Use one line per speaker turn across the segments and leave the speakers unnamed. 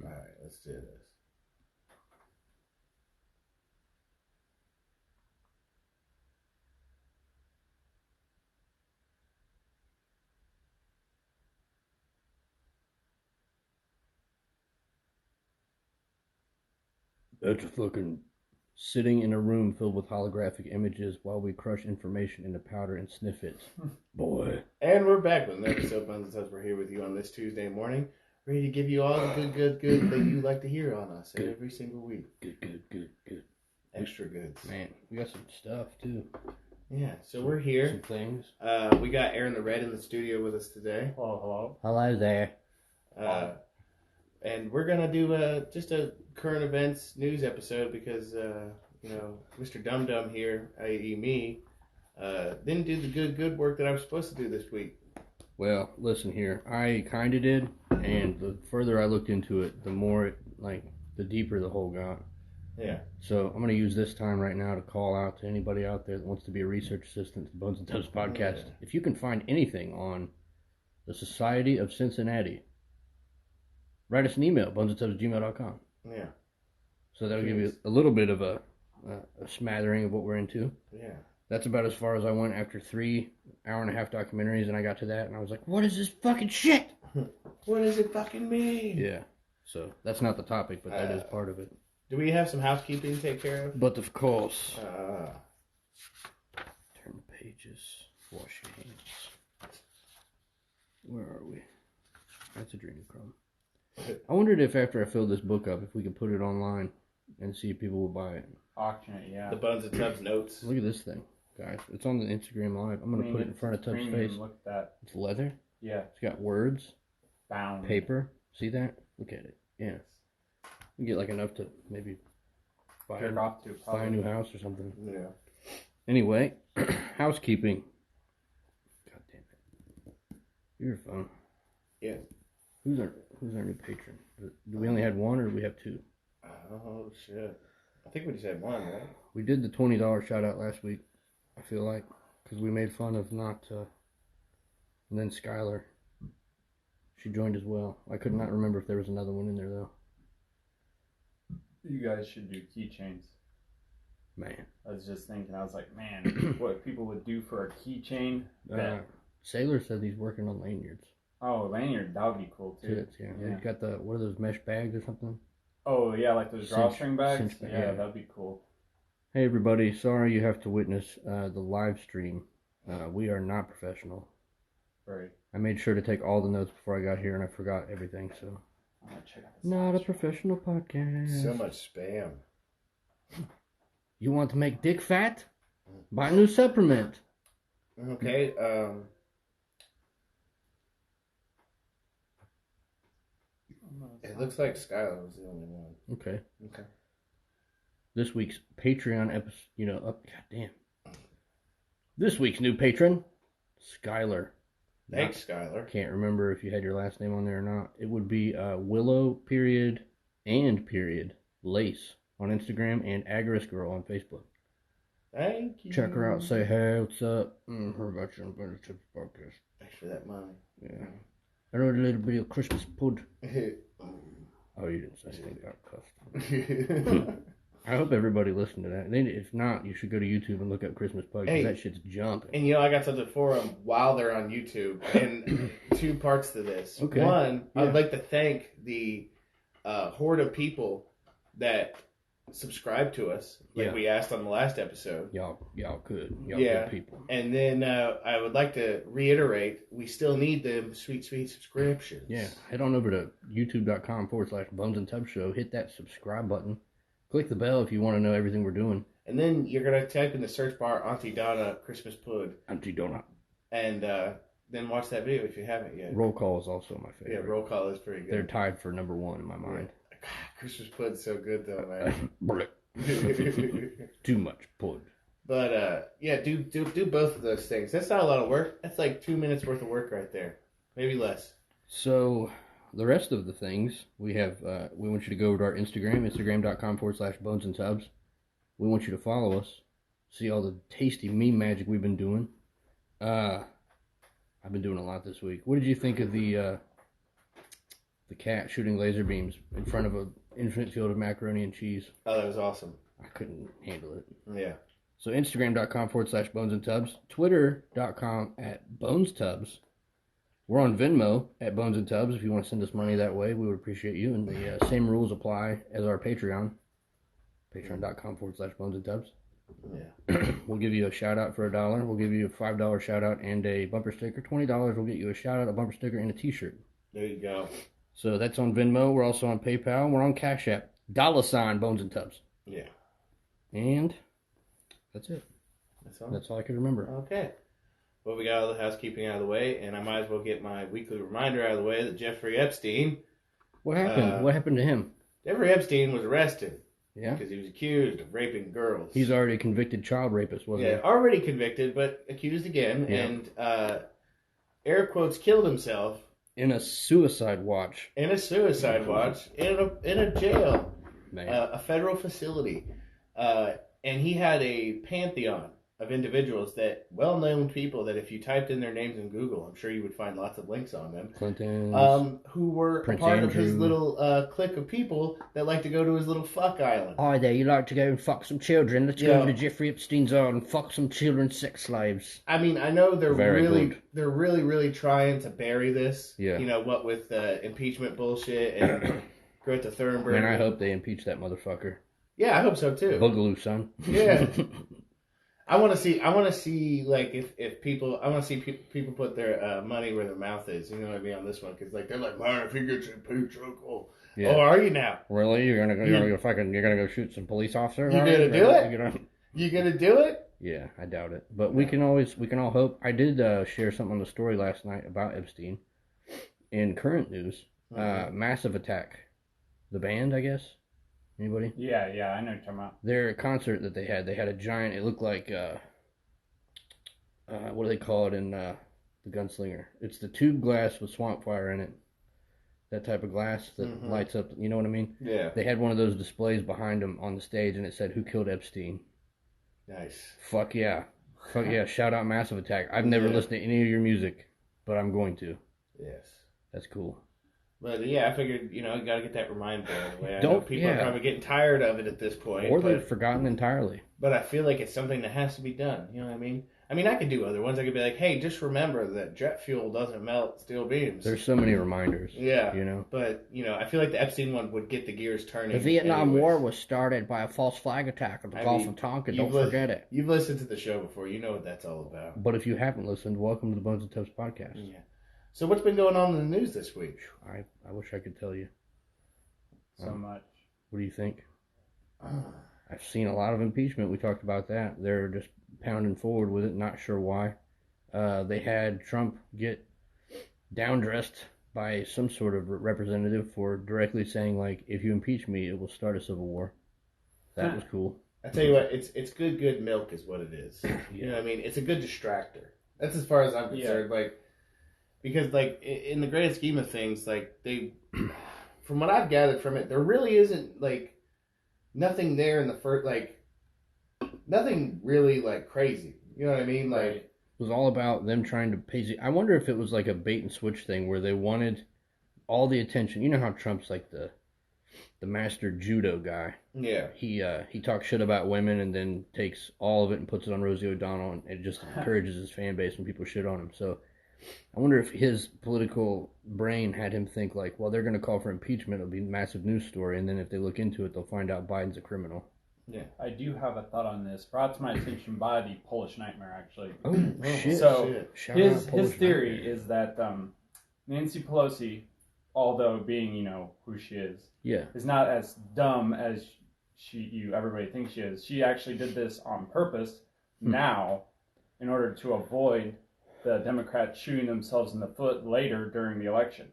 All right, let's do this.
That's fucking sitting in a room filled with holographic images while we crush information into powder and sniff it. Boy.
And we're back with an episode of Buns and Subs. We're here with you on this Tuesday morning, ready to give you all the good that you like to hear on us every single week.
Good.
Extra goods.
Man, we got some stuff, too.
Yeah, so we're here.
Some things.
We got Aaron the Red in the studio with us today.
Hello.
Hello there.
And we're going to do just a current events news episode because, Mr. Dum Dum here, i.e. me, didn't do the good work that I was supposed to do this week.
Well, listen here. I kind of did, and the further I looked into it, the more, the deeper the hole got.
Yeah.
So I'm going to use this time right now to call out to anybody out there that wants to be a research assistant to the Bones and Tubs podcast. Yeah. If you can find anything on the Society of Cincinnati, write us an email, bonesandtubs@gmail.com.
Yeah.
So that'll give you a little bit of a smattering of what we're into.
Yeah.
That's about as far as I went after 3 hour-and-a-half documentaries, and I got to that, and I was like, what is this fucking shit?
What does it fucking mean?
Yeah. So that's not the topic, but that is part of it.
Do we have some housekeeping to take care of?
But of course.
Turn
the pages. Wash your hands. Where are we? That's adrenochrome. I wondered if after I filled this book up, if we could put it online and see if people would buy it.
Auction it, yeah.
The Buns and Tubs notes.
Look at this thing, guys. It's on the Instagram Live. I'm going to put it in front of Tubbs' face.
Look at that.
It's leather.
Yeah.
It's got words.
Bound.
Paper. See that? Look at it. Yeah. You get like enough to maybe buy a new house or something.
Yeah.
Anyway, housekeeping. God damn it. Your phone.
Yeah.
Who's our new patron? Do we only had one or do we have two?
Oh shit. I think we just had one, right?
We did the $20 shout out last week, I feel like, because we made fun of not and then Skylar. She joined as well. I could not remember if there was another one in there though.
You guys should do keychains.
Man.
I was just thinking, I was like, man, what people would do for a keychain.
Sailor said he's working on lanyards.
Oh, lanyard, that would be cool too.
Yeah. He's got what are those, mesh bags or something?
Oh, yeah, like those drawstring bags?
Yeah,
that'd be cool.
Hey everybody, sorry you have to witness the live stream. We are not professional.
Right.
I made sure to take all the notes before I got here and I forgot everything, so. Not a professional podcast.
So much spam.
You want to make dick fat? Buy a new supplement.
Okay, it looks like Skylar was the only one.
Okay. This week's Patreon episode, God damn. This week's new patron, Skylar.
Thanks, Skylar.
Can't remember if you had your last name on there or not. It would be Willow period Lace on Instagram and Agorist Girl on Facebook.
Thank you.
Check her out. Say, hey, what's up? Heard about you on the Tips podcast.
Thanks for that money.
Yeah. I wrote a little bit of Christmas pud. Oh, you didn't say anything about cussed. I hope everybody listened to that. If not, you should go to YouTube and look up Christmas pud because that shit's jumping.
And I got something for them while they're on YouTube. And 2 parts to this.
Okay.
One, I'd like to thank the horde of people that subscribe to us, like we asked on the last episode.
Y'all good. Y'all good people.
And then I would like to reiterate, we still need them sweet subscriptions.
Yeah, head on over to youtube.com/Bones and Tub Show. Hit that subscribe button. Click the bell if you want to know everything we're doing.
And then you're going to type in the search bar, Auntie Donna Christmas Pud.
Auntie Donna.
And then watch that video if you haven't yet.
Roll Call is also my favorite.
Yeah, Roll Call is pretty good.
They're tied for number 1 in my mind.
Yeah. God, Christmas Pud's so good though, man.
Too much pud.
But do both of those things. That's not a lot of work. That's like 2 minutes worth of work right there. Maybe less.
So the rest of the things we have, we want you to go to our Instagram, instagram.com/Bones and Tubs. We want you to follow us, see all the tasty meme magic we've been doing. I've been doing a lot this week. What did you think of the the cat shooting laser beams in front of an infinite field of macaroni and cheese.
Oh, that was awesome.
I couldn't handle it.
Yeah.
So Instagram.com/BonesandTubs, Twitter.com@BonesTubs. We're on Venmo @BonesandTubs. If you want to send us money that way, we would appreciate you. And the same rules apply as our Patreon. Patreon.com/BonesandTubs.
Yeah.
We'll give you a shout out for $1. We'll give you a $5 shout out and a bumper sticker. $20 we'll get you a shout out, a bumper sticker, and a t-shirt.
There you go.
So that's on Venmo. We're also on PayPal. We're on Cash App. $Bones and Tubs.
Yeah.
And that's it.
That's all.
That's all I could remember.
Okay. Well, we got all the housekeeping out of the way, and I might as well get my weekly reminder out of the way that Jeffrey Epstein.
What happened? What happened to him?
Jeffrey Epstein was arrested.
Yeah.
Because he was accused of raping girls.
He's already a convicted child rapist, wasn't he?
Yeah, already convicted, but accused again, and air quotes killed himself
in a suicide watch.
In a suicide watch in a jail,
Man.
A federal facility, and he had a pantheon of individuals that well-known people that if you typed in their names in Google, I'm sure you would find lots of links on them.
Clinton,
who were
Prince
part
Andrew.
of his little clique of people that like to go to his little fuck island.
Hi there, you like to go and fuck some children? Let's
Yeah.
go over to Jeffrey Epstein's island and fuck some children sex slaves.
I mean, I know they're
Very
really
good.
really trying to bury this.
Yeah.
You know, what with impeachment bullshit and Greta Thunberg.
Man, I hope they impeach that motherfucker.
Yeah, I hope so too.
Boogaloo, son.
Yeah. I want to see like if people, I want to see people put their money where their mouth is. You know what I mean on this one, because like they're like, man, if he gets impeached, oh, are you now?
Really? You're gonna go shoot some police officer?
You gonna do it? You gonna do it?
Yeah, I doubt it. But we can all hope. I did share something on the story last night about Epstein. In current news, Massive Attack, the band, I guess. Anybody?
Yeah, I know what you're talking about.
Their concert that they had a giant, it looked like, what do they call it in the Gunslinger? It's the tube glass with swamp fire in it. That type of glass that lights up, you know what I mean?
Yeah.
They had one of those displays behind them on the stage, and it said, "Who killed Epstein?"
Nice.
Fuck yeah. Fuck yeah. Shout out Massive Attack. I've never listened to any of your music, but I'm going to.
Yes.
That's cool.
But yeah, I figured, you gotta get that reminder out of the way. I know people are probably getting tired of it at this point.
Or they've forgotten entirely.
But I feel like it's something that has to be done. You know what I mean? I mean, I could do other ones. I could be like, hey, just remember that jet fuel doesn't melt steel beams.
There's so many reminders.
Yeah.
You know?
But, I feel like the Epstein one would get the gears turning.
The Vietnam War was started by a false flag attack at the Gulf of Tonkin. Don't forget it.
You've listened to the show before. You know what that's all about.
But if you haven't listened, welcome to the Bones and Tubs podcast.
Yeah. So what's been going on in the news this week?
I wish I could tell you.
So much.
What do you think? I've seen a lot of impeachment. We talked about that. They're just pounding forward with it, not sure why. They had Trump get down-dressed by some sort of representative for directly saying, like, if you impeach me, it will start a civil war. That was cool.
I tell you what, it's good milk is what it is. You know what I mean? It's a good distractor. That's as far as I'm concerned. Like, because, like, in the grand scheme of things, like, from what I've gathered from it, there really isn't, like, nothing there in the first, like, nothing really, like, crazy. You know what I mean? Like,
it was all about them trying to pay. I wonder if it was like a bait and switch thing where they wanted all the attention. You know how Trump's like the master judo guy.
Yeah.
He talks shit about women and then takes all of it and puts it on Rosie O'Donnell, and it just encourages his fan base when people shit on him. So I wonder if his political brain had him think like, well, they're going to call for impeachment. It'll be a massive news story. And then if they look into it, they'll find out Biden's a criminal.
Yeah. I do have a thought on this, brought to my attention by the Polish Nightmare, actually.
Oh, shit.
So his theory
Nightmare.
is that Nancy Pelosi, although being, who she is not as dumb as everybody thinks she is. She actually did this on purpose now in order to avoid the Democrats shooting themselves in the foot later during the election.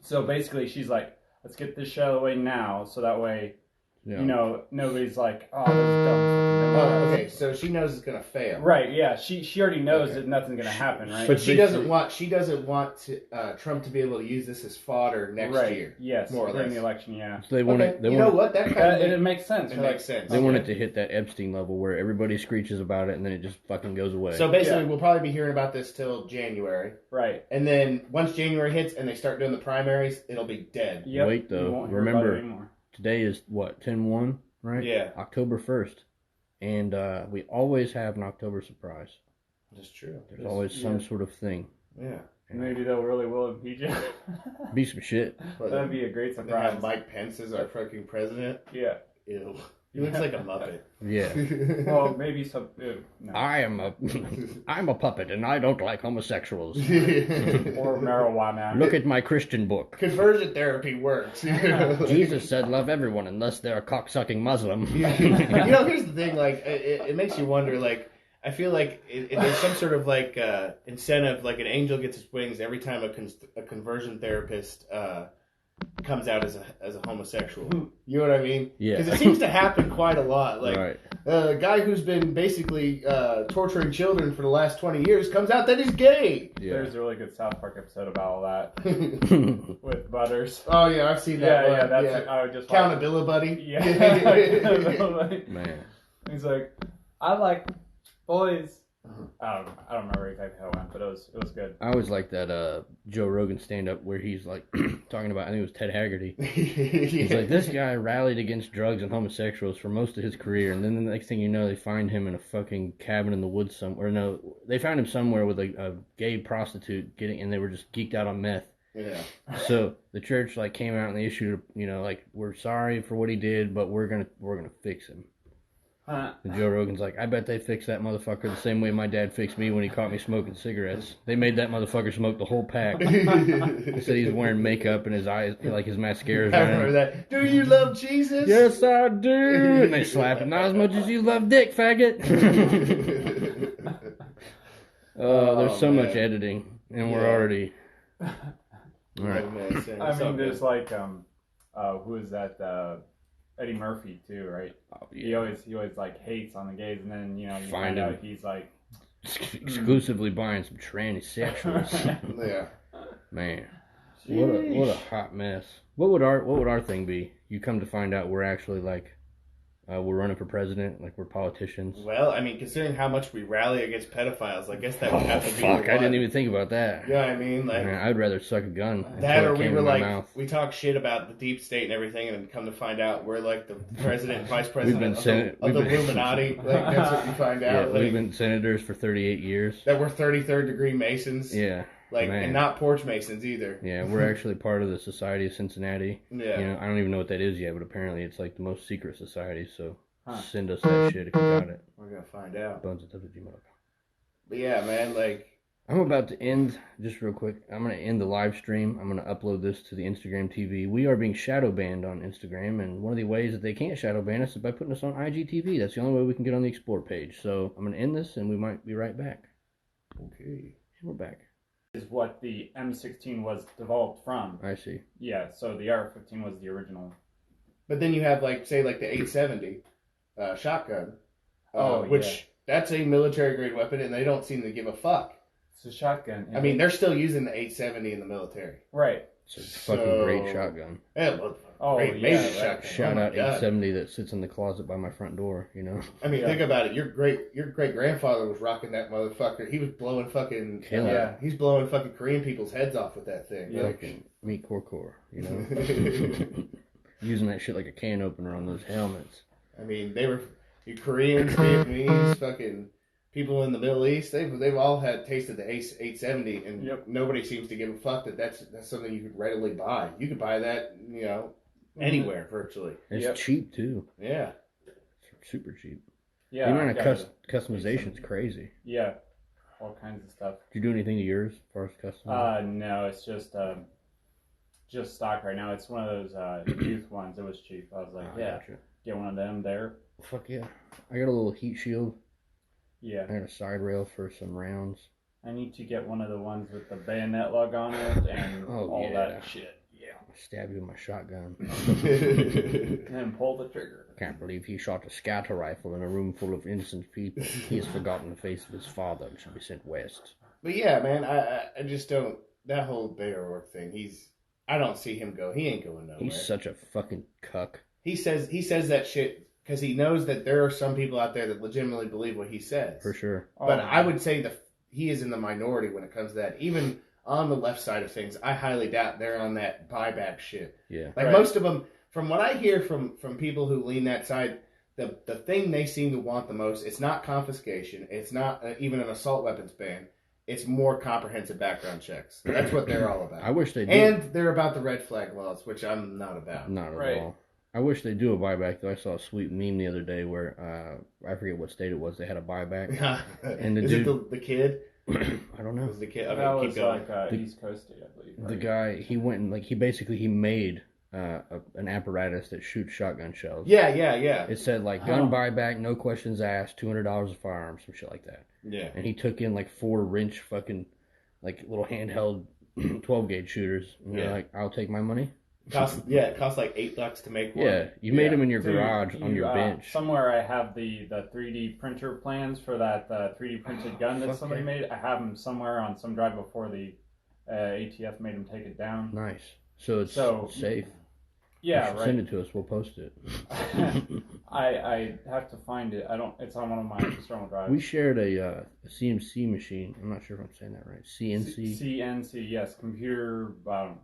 So basically she's like, let's get this shit out of the way now so that way you know, nobody's like, oh, this is dumb.
Oh, okay, so she knows it's gonna fail.
Right? Yeah, she already knows that nothing's gonna happen, right?
But she doesn't want Trump to be able to use this as fodder next year.
Yes,
more or
during
less.
the election. Yeah.
So they want it.
You know what?
It makes sense.
It makes sense.
They want it to hit that Epstein level where everybody screeches about it and then it just fucking goes away.
So basically, we'll probably be hearing about this till January.
Right.
And then once January hits and they start doing the primaries, it'll be dead.
Yep. Wait though, remember today is what 10/1, right?
Yeah.
October 1st, and we always have an October surprise.
That's true.
There's always some sort of thing.
Yeah.
Maybe they'll really will impeach him.
Be some shit.
That'd be a great surprise.
Have Mike Pence as our fucking president.
Yeah.
Ew. He looks like a Muppet.
Yeah.
Well, maybe some. No.
I'm a puppet, and I don't like homosexuals.
Or marijuana.
Look at my Christian book.
Conversion therapy works.
Jesus said, "Love everyone unless they're a cocksucking Muslim."
You know, here's the thing. Like, it makes you wonder. Like, I feel like there's some sort of like incentive. Like, an angel gets his wings every time a conversion therapist comes out as a homosexual. You know what I mean?
Yeah.
Because it seems to happen quite a lot. Like,
right.
A guy who's been basically torturing children for the last 20 years comes out that he's gay.
Yeah.
There's a really good South Park episode about all that with Butters.
Oh yeah, I've seen that.
Yeah, that's I just
Accountability Buddy.
Yeah.
Man.
He's like, I like boys. I don't remember exactly how it went, but it was good.
I always like that Joe Rogan stand-up where he's like talking about, I think it was Ted Haggerty. He's like, this guy rallied against drugs and homosexuals for most of his career, and then the next thing you know, they find him in a fucking cabin in the woods somewhere. No, they found him somewhere with a gay prostitute and they were just geeked out on meth.
Yeah.
So the church like came out and they issued, like, we're sorry for what he did, but we're gonna fix him. And Joe Rogan's like, I bet they fixed that motherfucker the same way my dad fixed me when he caught me smoking cigarettes. They made that motherfucker smoke the whole pack. He said he's wearing makeup and his eyes, like his mascara's
I remember that. Do you love Jesus?
Yes, I do. And they slap him. Not as much as you love dick, faggot. There's so much editing, and we're already. All right.
I mean, there's like, who is that? Eddie Murphy too, right?
Oh, yeah.
He always like hates on the gays, and then you find out he's like
exclusively buying some transsexuals.
Yeah,
man, what a hot mess. What would our thing be? You come to find out we're actually like we're running for president, like we're politicians.
Well, I mean, considering how much we rally against pedophiles, I guess that would have to be.
Fuck, I didn't even think about that.
Yeah, I mean, like,
man, I'd rather suck a gun.
That, or we were like, we talk shit about the deep state and everything, and then come to find out we're like the president and vice president of the Illuminati. Like, that's what you find out.
Yeah,
like,
we've been senators for 38 years.
That we're 33rd degree Masons.
Yeah.
Like,
man.
And not porch Masons either.
Yeah, we're actually part of the Society of Cincinnati.
Yeah.
I don't even know what that is yet, but apparently it's like the most secret society, so send us that shit if you got it.
We're going to find out.
Bones@wgmail.com.
But yeah, man, like...
I'm about to end, just real quick, I'm going to end the live stream. I'm going to upload this to the Instagram TV. We are being shadow banned on Instagram, and one of the ways that they can't shadow ban us is by putting us on IGTV. That's the only way we can get on the Explore page. So I'm going to end this, and we might be right back.
Okay.
And we're back.
Is what the M16 was developed from.
I see.
Yeah, so the AR-15 was the original.
But then you have, like, say, like the 870 shotgun, which that's a military-grade weapon, and they don't seem to give a fuck.
It's a shotgun.
I mean, they're still using the 870 in the military.
Right.
It's a fucking great shotgun.
Yeah,
amazing
shotgun.
Shout out 870 that sits in the closet by my front door, I
mean, think about it. Your great grandfather was rocking that motherfucker. He was blowing fucking he's blowing fucking Korean people's heads off with that thing.
Yeah, like meat core, using that shit like a can opener on those helmets.
I mean, they were Koreans, Vietnamese, fucking people in the Middle East. They've all had tasted the 870, and nobody seems to give a fuck that that's something you could readily buy. You could buy that, anywhere virtually.
It's cheap too.
Yeah,
it's super cheap.
Yeah,
the amount of customization is crazy.
Yeah, all kinds of stuff.
Did you do anything to yours as far as custom?
No, it's just stock right now. It's one of those youth ones. It was cheap. I was like, gotcha. Get one of them there.
Fuck yeah! I got a little heat shield.
Yeah.
I got a side rail for some rounds.
I need to get one of the ones with the bayonet lug on it and all that shit.
Yeah. Stab you with my shotgun.
And then pull the trigger.
Can't believe he shot a scatter rifle in a room full of innocent people. He has forgotten the face of his father and should be sent west.
But yeah, man, I just don't. That whole Beowulf thing. I don't see him go. He ain't going nowhere.
He's such a fucking cuck.
He says that shit because he knows that there are some people out there that legitimately believe what he says.
For sure.
But I would say he is in the minority when it comes to that. Even on the left side of things, I highly doubt they're on that buyback shit.
Yeah.
Like most of them, from what I hear from people who lean that side, the thing they seem to want the most, it's not confiscation. It's not even an assault weapons ban. It's more comprehensive background checks. That's what they're all about.
I wish they did.
And they're about the red flag laws, which I'm not about.
Not at all. I wish they do a buyback, though. I saw a sweet meme the other day where, I forget what state it was, they had a buyback. And the dude,
it the kid?
I don't know.
It was the kid? Okay,
that was like East Coast state, I believe. Right?
The guy, he went and, like, he made an apparatus that shoots shotgun shells.
Yeah.
It said, like, gun buyback, no questions asked, $200 a firearm, some shit like that.
Yeah.
And he took in, like, 4 wrench fucking, like, little handheld 12-gauge shooters. And they're like, I'll take my money.
It costs like $8 to make one.
Yeah, you made them in your garage on your bench.
Somewhere I have the 3D printer plans for that 3D printed gun that somebody made. I have them somewhere on some drive before the ATF made them take it down.
Nice. So it's safe.
Yeah, right.
Send it to us. We'll post it.
I have to find it. It's on one of my external drives.
We shared a CNC machine. I'm not sure if I'm saying that right.
CNC, yes. Computer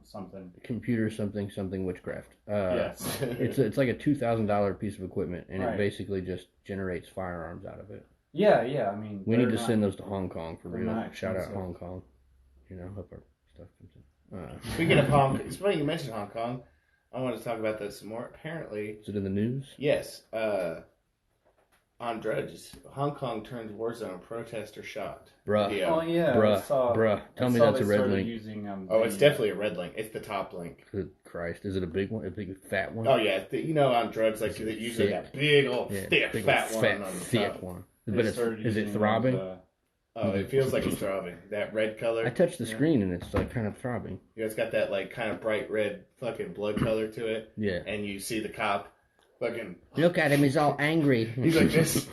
something.
Computer something witchcraft.
Yes.
it's like a $2,000 piece of equipment, and it basically just generates firearms out of it.
Yeah. I mean,
we need to send those to Hong Kong for real. Shout out Hong Kong. Hope our stuff comes in.
Speaking of Hong Kong, it's funny you mentioned Hong Kong. I want to talk about this some more. Apparently...
Is it in the news?
Yes. On Drudges, Hong Kong turns war zone, protester shot.
Bruh.
Yeah.
Oh, yeah.
Bruh. Tell me that's a red link.
It's definitely a red link. It's the top link.
Good Christ. Is it a big one? A big fat one?
Oh, yeah. On drugs, like, they usually that big old thick fat one on the top.
One. But is it throbbing?
It feels like it's throbbing. That red color.
I touched the screen and it's like kind of throbbing.
Yeah, it's got that like kind of bright red fucking blood color to it.
Yeah.
And you see the cop fucking...
Look at him, he's all angry.
He's like this.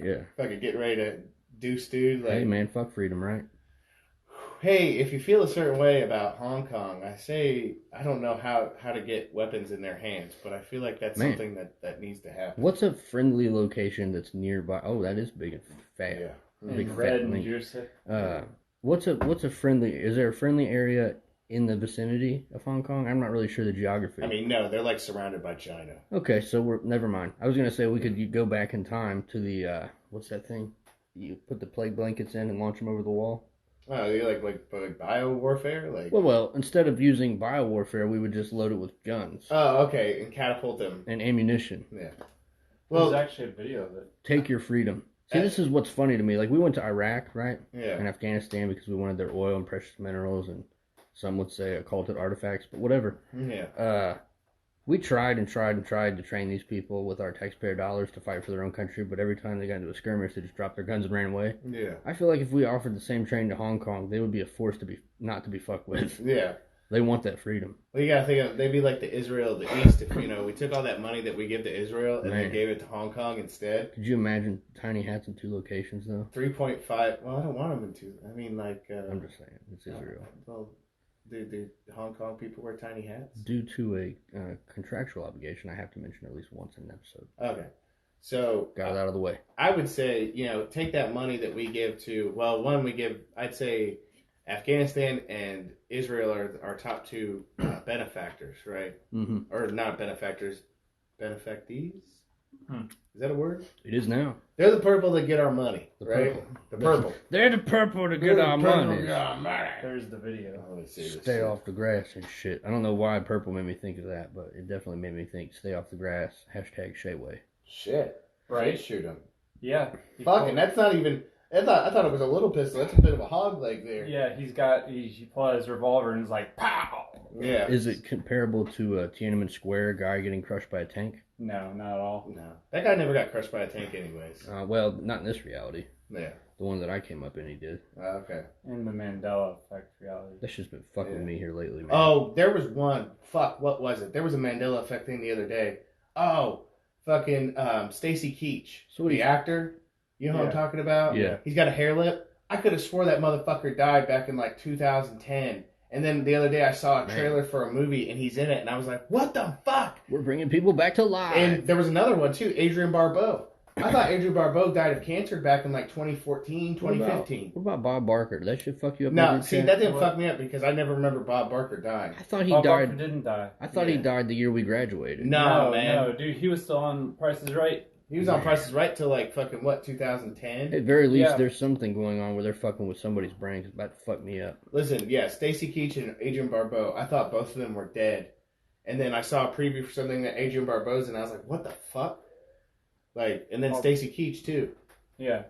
Yeah.
Fucking getting ready to deuce dude. Like,
hey man, fuck freedom, right?
Hey, if you feel a certain way about Hong Kong, I say I don't know how to get weapons in their hands, but I feel like that's something that needs to happen.
What's a friendly location that's nearby? Oh, that is big and fat.
Yeah.
Big red and juicy.
What's a friendly? Is there a friendly area in the vicinity of Hong Kong? I'm not really sure the geography.
I mean, no, they're like surrounded by China.
Okay, so never mind. I was gonna say we could go back in time to the what's that thing? You put the plague blankets in and launch them over the wall.
Oh, you like bio warfare, like.
Well, instead of using bio warfare, we would just load it with guns.
Oh, okay, and catapult them.
And ammunition.
Yeah.
Well, there's actually a video of it.
Take your freedom. See, this is what's funny to me. Like, we went to Iraq, right?
Yeah.
And Afghanistan because we wanted their oil and precious minerals and some would say occulted artifacts, but whatever.
Yeah.
We tried and tried and tried to train these people with our taxpayer dollars to fight for their own country, but every time they got into a skirmish, they just dropped their guns and ran away.
Yeah.
I feel like if we offered the same training to Hong Kong, they would be a force not to be fucked with.
Yeah.
They want that freedom.
Well, you gotta think they'd be like the Israel of the East if, we took all that money that we give to Israel and then gave it to Hong Kong instead.
Could you imagine tiny hats in 2 locations, though?
3.5. Well, I don't want them in 2. I mean, like...
I'm just saying. It's Israel.
Well, do Hong Kong people wear tiny hats?
Due to a contractual obligation, I have to mention at least once in an episode.
Okay. So...
Got it out of the way.
I would say, take that money that we give to... Well, one, we give... I'd say... Afghanistan and Israel are our top 2 benefactors, right?
Mm-hmm.
Or not benefactors, benefactees? Is that a word?
It is now.
They're the purple that get our money, right? The purple.
They're the purple to get our money.
There's the video.
Let me see this.
Stay off the grass and shit. I don't know why purple made me think of that, but it definitely made me think stay off the grass. #Shayway.
Shit.
Right?
Shoot him.
Yeah.
Fucking, that's not even... I thought it was a little pistol. That's a bit of a hog leg there.
Yeah, he pulled out his revolver and is like, pow!
Yeah.
Is it comparable to Tiananmen Square, a guy getting crushed by a tank?
No, not at all.
No. That guy never got crushed by a tank anyways.
Well, not in this reality.
Yeah.
The one that I came up in, he did.
Okay.
In the Mandela Effect reality.
That's just been fucking with me here lately, man.
Oh, there was one. Fuck, what was it? There was a Mandela Effect thing the other day. Oh, fucking Stacy Keach, the actor. You know who I'm talking about?
Yeah.
He's got a hair lip. I could have swore that motherfucker died back in like 2010. And then the other day I saw a trailer for a movie and he's in it and I was like, what the fuck?
We're bringing people back to life.
And there was another one too, Adrian Barbeau. I thought Adrian Barbeau died of cancer back in like 2014, 2015.
What about Bob Barker? Did that shit fuck you up?
No, see, that didn't fuck me up because I never remember Bob Barker dying.
I thought he
Bob
died.
Barker didn't die.
I thought he died the year we graduated.
No, man.
No, dude, he was still on Price is Right.
He was on Price is Right till like fucking what, 2010?
At very least, there's something going on where they're fucking with somebody's brain. It's about to fuck me up.
Listen, yeah, Stacy Keach and Adrian Barbeau, I thought both of them were dead. And then I saw a preview for something that Adrian Barbeau's and I was like, what the fuck? Like, and then Stacy Keach too.
Yeah.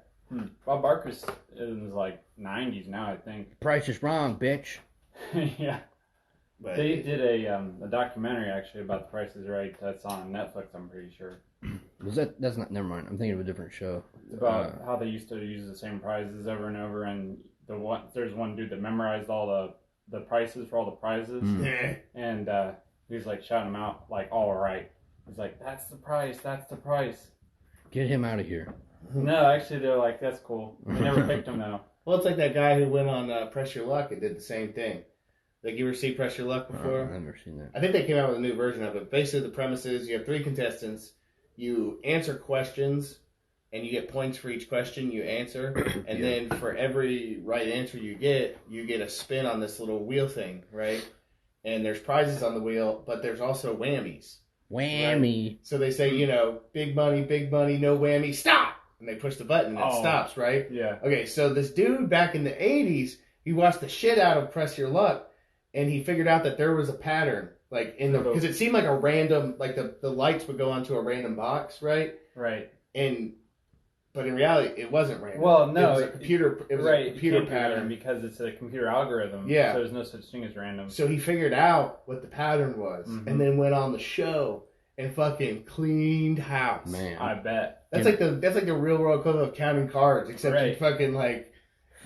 Bob Barker's in his like 90s now, I think.
Price is wrong, bitch.
Yeah. But they did a documentary actually about The Price is Right that's on Netflix, I'm pretty sure.
Was that's not, never mind. I'm thinking of a different show.
It's about how they used to use the same prizes over and over, and there's one dude that memorized all the prices for all the prizes, and he was like shouting them out like all right. He's like, that's the price.
Get him out of here.
No, actually they're like, that's cool. They never picked him though.
Well, it's like that guy who went on Press Your Luck and did the same thing. Like, you ever see Press Your Luck before?
I've never seen that.
I think they came out with a new version of it. Basically, the premise is you have 3 contestants. You answer questions, and you get points for each question you answer. And then for every right answer you get a spin on this little wheel thing, right? And there's prizes on the wheel, but there's also whammies.
Whammy.
Right? So they say, big money, no whammy, stop! And they push the button and it stops, right?
Yeah.
Okay, so this dude back in the 80s, he watched the shit out of Press Your Luck, and he figured out that there was a pattern. Like because it seemed like a random, like the lights would go onto a random box, right?
Right.
But in reality, it wasn't random.
Well, no,
it was a computer. It was a computer pattern
because it's a computer algorithm.
Yeah.
So there's no such thing as random.
So he figured out what the pattern was, and then went on the show and fucking cleaned house.
Man,
I bet
that's like the real world equivalent of counting cards, except you fucking like.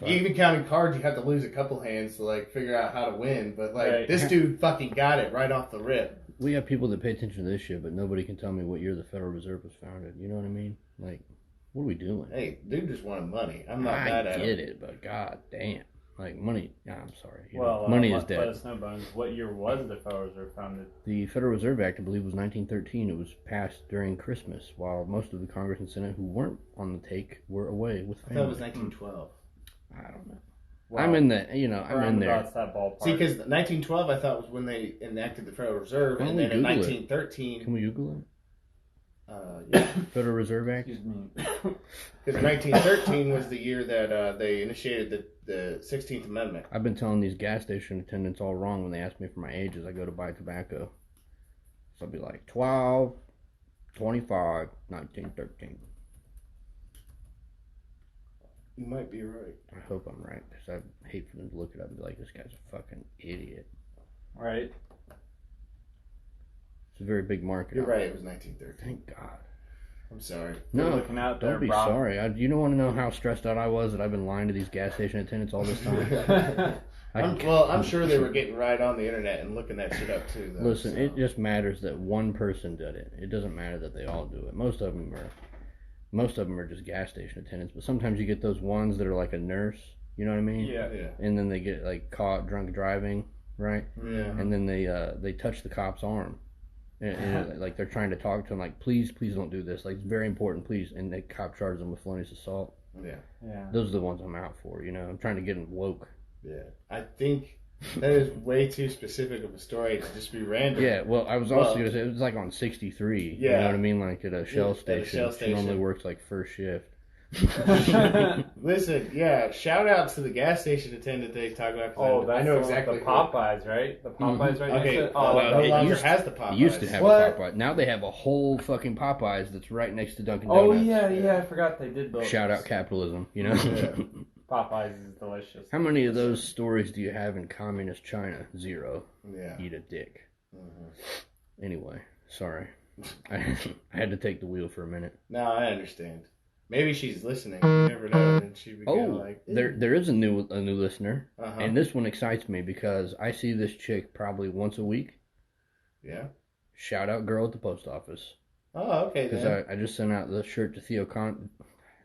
Even counting cards, you have to lose a couple hands to like figure out how to win. But like this dude fucking got it right off the rip.
We have people that pay attention to this shit, but nobody can tell me what year the Federal Reserve was founded. You know what I mean? Like, what are we doing?
Hey, dude just wanted money. I'm not mad at him.
I get it, but god damn. Like, money, I'm sorry.
Money
is dead.
Let us know, Bones. What year was the Federal Reserve founded?
The Federal Reserve Act, I believe, was 1913. It was passed during Christmas, while most of the Congress and Senate who weren't on the take were away with family.
I thought it was 1912.
I don't know. Well, I'm in the, I'm in there.
That ballpark.
See, because 1912 I thought was when they enacted the Federal Reserve, and then in 1913...
Can we Google
it? Yeah.
Federal Reserve Act?
Excuse me.
Because 1913 was the year that they initiated the 16th Amendment.
I've been telling these gas station attendants all wrong when they ask me for my age as I go to buy tobacco. So I'll be like, 12, 25, 1913.
You might be right.
I hope I'm right, because I hate for them to look it up and be like, this guy's a fucking idiot.
Right.
It's a very big market.
You're right, it was 1913.
Thank God.
I'm sorry.
No,
looking out
don't
there,
be
bro.
sorry. You don't want to know how stressed out I was that I've been lying to these gas station attendants all this time.
I'm sure they were getting right on the internet and looking that shit up too, though.
Listen, it just matters that one person did it. It doesn't matter that they all do it. Most of them are just gas station attendants, but sometimes you get those ones that are like a nurse, you know what I mean?
Yeah.
And then they get like caught drunk driving, right?
Yeah.
And then they touch the cop's arm. And like they're trying to talk to him like, please don't do this. Like, it's very important, please. And the cop charges them with felonious assault.
Yeah.
Those are the ones I'm out for, I'm trying to get them woke.
Yeah. I think that is way too specific of a story to just be random.
Yeah, well, I was also going to say, it was like on 63.
Yeah.
You know what I mean? Like at a Shell station.
At a Shell station.
She normally works like first shift.
Listen, shout out to the gas station attendant they talk about.
That's
I know exactly
the Popeyes, right? The Popeyes, right?
Okay,
next to,
no longer has the Popeyes.
It used to have a Popeyes. Now they have a whole fucking Popeyes that's right next to Dunkin' Donuts.
Oh yeah, I forgot they did build.
Shout out capitalism,
Yeah.
Popeyes is delicious.
How many of those stories do you have in communist China? 0.
Yeah.
Eat a dick. Anyway, sorry. I had to take the wheel for a minute.
No, I understand. Maybe she's listening. You never know. And she'd be like,
there is a new listener, and this one excites me because I see this chick probably once a week.
Yeah. Shout
out girl at the post office.
Oh, okay.
Because I just sent out the shirt to the Condor.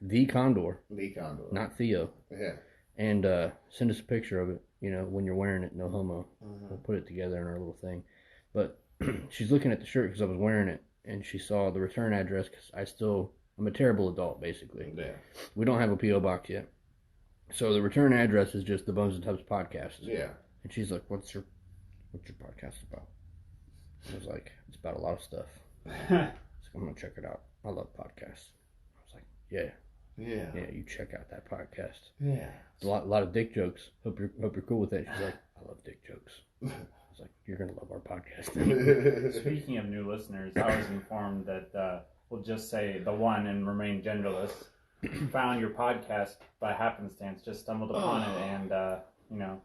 The Condor.
Not Theo.
Yeah.
And send us a picture of it. You know, when you're wearing it, no homo. We'll put it together in our little thing. But she's looking at the shirt because I was wearing it, and she saw the return address because I'm a terrible adult, basically.
Yeah.
We don't have a P.O. box yet. So the return address is just the Bones and Tubs podcast.
Yeah.
And she's like, what's your podcast about? I was like, it's about a lot of stuff. So I'm going to check it out. I love podcasts. I was like, yeah.
Yeah.
Yeah, you check out that podcast.
Yeah.
It's a lot of dick jokes. Hope you're cool with that. She's like, I love dick jokes. I was like, you're going to love our podcast.
Speaking of new listeners, I was informed that, we'll just say the one and remain genderless, found your podcast by happenstance, just stumbled upon it, and, you know,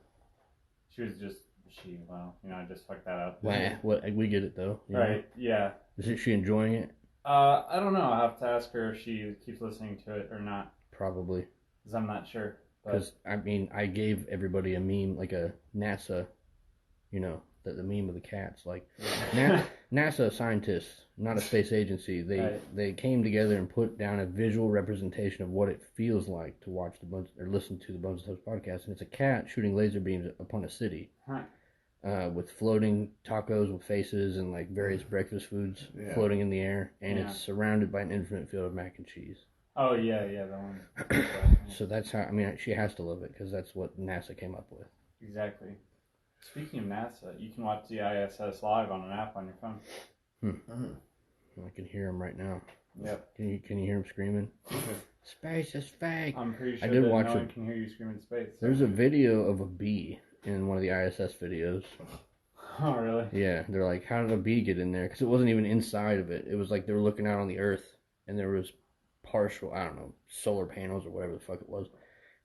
I just fucked that up.
What, we get it, though.
Right, yeah.
Is she enjoying it?
I don't know. I'll have to ask her if she keeps listening to it or not.
Probably.
Because I'm not sure.
Because, I mean, I gave everybody a meme, like a NASA, you know, the meme of the cats. Like, NASA scientists, not a space agency, they came together and put down a visual representation of what it feels like to watch listen to the Bones and Tubs podcast. And it's a cat shooting laser beams upon a city.
Huh.
With floating tacos with faces and like various breakfast foods floating in the air, and it's surrounded by an infinite field of mac and cheese.
Oh yeah, that one.
So that's how. I mean, she has to love it because that's what NASA came up with.
Exactly. Speaking of NASA, you can watch the ISS live on an app on your phone.
I can hear him right now.
Yep.
Can you hear him screaming? Space is fake.
I'm pretty sure
no
one can hear you screaming space.
There's a video of a bee in one of the ISS videos.
Oh, really?
Yeah, they're like, how did a bee get in there? Because it wasn't even inside of it. It was like they were looking out on the Earth, and there was partial, I don't know, solar panels or whatever the fuck it was.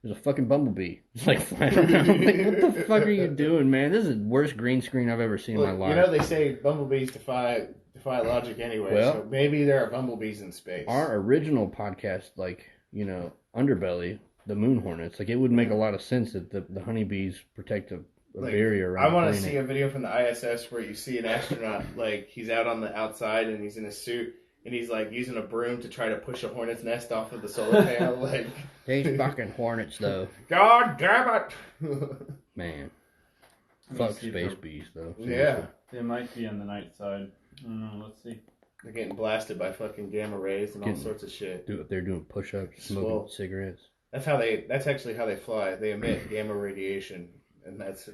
There's a fucking bumblebee. It's like flying around. I'm like, what the fuck are you doing, man? This is the worst green screen I've ever seen in my life.
You know, they say bumblebees defy logic anyway, so maybe there are bumblebees in space.
Our original podcast, like, you know, Underbelly, the moon hornets, like, it would make a lot of sense that the honeybees protect a barrier around.
I want to see a video from the ISS where you see an astronaut, like, he's out on the outside and he's in a suit and he's like using a broom to try to push a hornet's nest off of the solar panel. Like,
these fucking hornets, though.
God damn it,
man! Fuck space bees, though.
Seriously. Yeah,
they might be on the night side. I don't know. Let's see.
They're getting blasted by fucking gamma rays and all sorts of shit.
They're doing push-ups, smoking cigarettes.
That's actually how they fly. They emit gamma radiation, and that's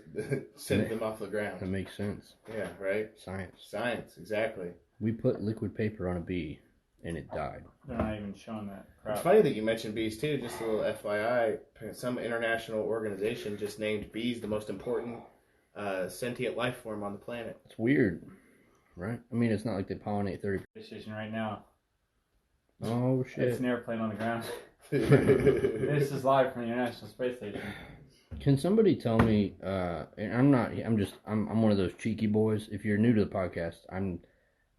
sends them off the ground.
That makes sense.
Yeah, right? Science, exactly.
We put liquid paper on a bee, and it died.
They're not even showing that crap.
It's funny that you mentioned bees, too. Just a little FYI. Some international organization just named bees the most important sentient life form on the planet.
It's weird, right? I mean, it's not like they pollinate 30.
Station right now.
Oh, shit.
It's an airplane on the ground. This is live from the International Space Station.
Can somebody tell me, and I'm one of those cheeky boys. If you're new to the podcast, I'm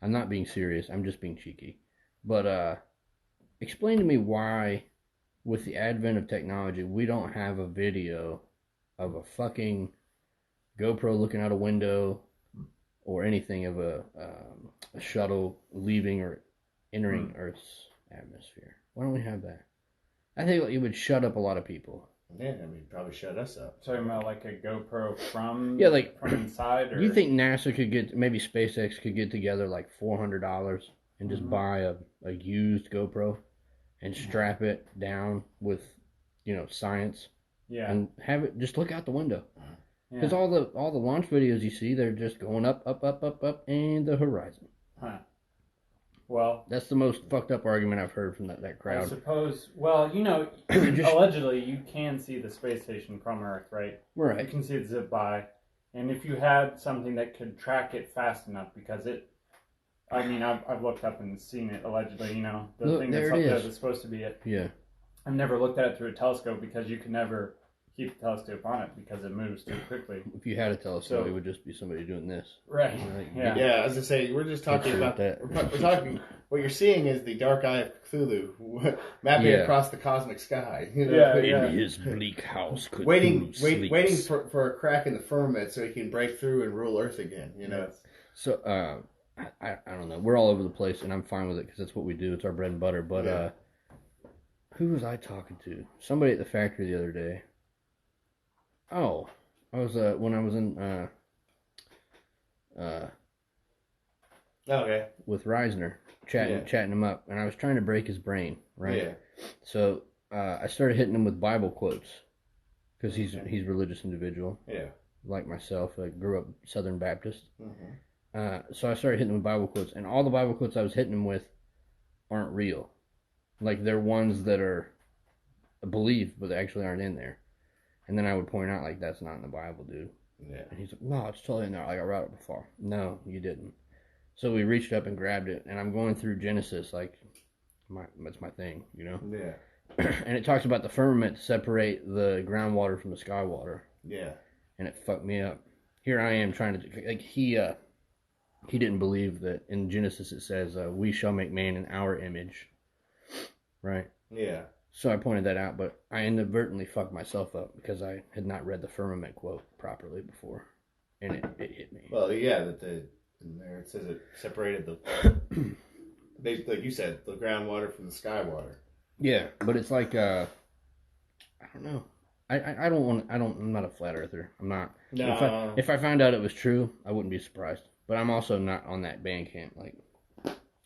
not being serious. I'm just being cheeky. But explain to me why, with the advent of technology, we don't have a video of a fucking GoPro looking out a window or anything of a shuttle leaving or entering Earth's atmosphere. Why don't we have that? I think it would shut up a lot of people.
Yeah, I mean, probably shut us up.
Talking about like a GoPro from inside? Or?
You think NASA could get, maybe SpaceX could get together like $400 and just buy a used GoPro and strap it down with, you know, science?
Yeah.
And have it just look out the window. Because all the launch videos you see, they're just going up, and the horizon.
Huh. Well,
that's the most fucked up argument I've heard from that crowd.
I suppose. Well, you know, allegedly you can see the space station from Earth, right?
Right.
You can see it zip by, and if you had something that could track it fast enough, because it. I mean, I've looked up and seen it allegedly. You know, the thing that's up there that's supposed to be it.
Yeah.
I've never looked at it through a telescope because you can never keep the telescope on it because it moves too quickly.
If you had a telescope, it would just be somebody doing this.
Right.
Yeah. I was gonna say we're just talking about that. We're talking. What you're seeing is the dark eye of Cthulhu mapping across the cosmic sky. You know?
In his bleak house,
waiting for a crack in the firmament so he can break through and rule Earth again. You know.
So I don't know. We're all over the place, and I'm fine with it because that's what we do. It's our bread and butter. But who was I talking to? Somebody at the factory the other day. Oh, I was when I was in with Reisner chatting him up, and I was trying to break his brain, right? Yeah. So I started hitting him with Bible quotes because he's a religious individual. Yeah. Like myself, I grew up Southern Baptist. Mm-hmm. So I started hitting him with Bible quotes, and all the Bible quotes I was hitting him with aren't real. Like they're ones that are believed, but they actually aren't in there. And then I would point out, like, that's not in the Bible, dude. Yeah. And he's like, no, it's totally in there. Like, I read it before. No, you didn't. So we reached up and grabbed it, and I'm going through Genesis, like, that's my thing, you know? Yeah. And it talks about the firmament to separate the groundwater from the sky water. Yeah. And it fucked me up. Here I am trying to, like, he didn't believe that in Genesis it says, we shall make man in our image. Right? Yeah. So I pointed that out, but I inadvertently fucked myself up because I had not read the firmament quote properly before, and it hit me.
Well, yeah, in there it says it separated like you said, the groundwater from the sky water.
Yeah, but it's like I don't know. I'm not a flat earther. I'm not. No. If I found out it was true, I wouldn't be surprised. But I'm also not on that band camp. Like,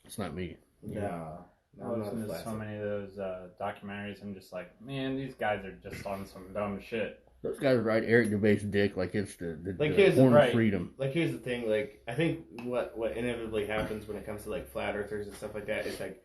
it's not me.
No.
I listen to so many of those documentaries. I'm just like, man, these guys are just on some dumb shit.
Those guys ride Eric Gervais' dick like it's the
horn
of freedom.
Like, here's the thing. Like, I think what inevitably happens when it comes to like flat earthers and stuff like that is like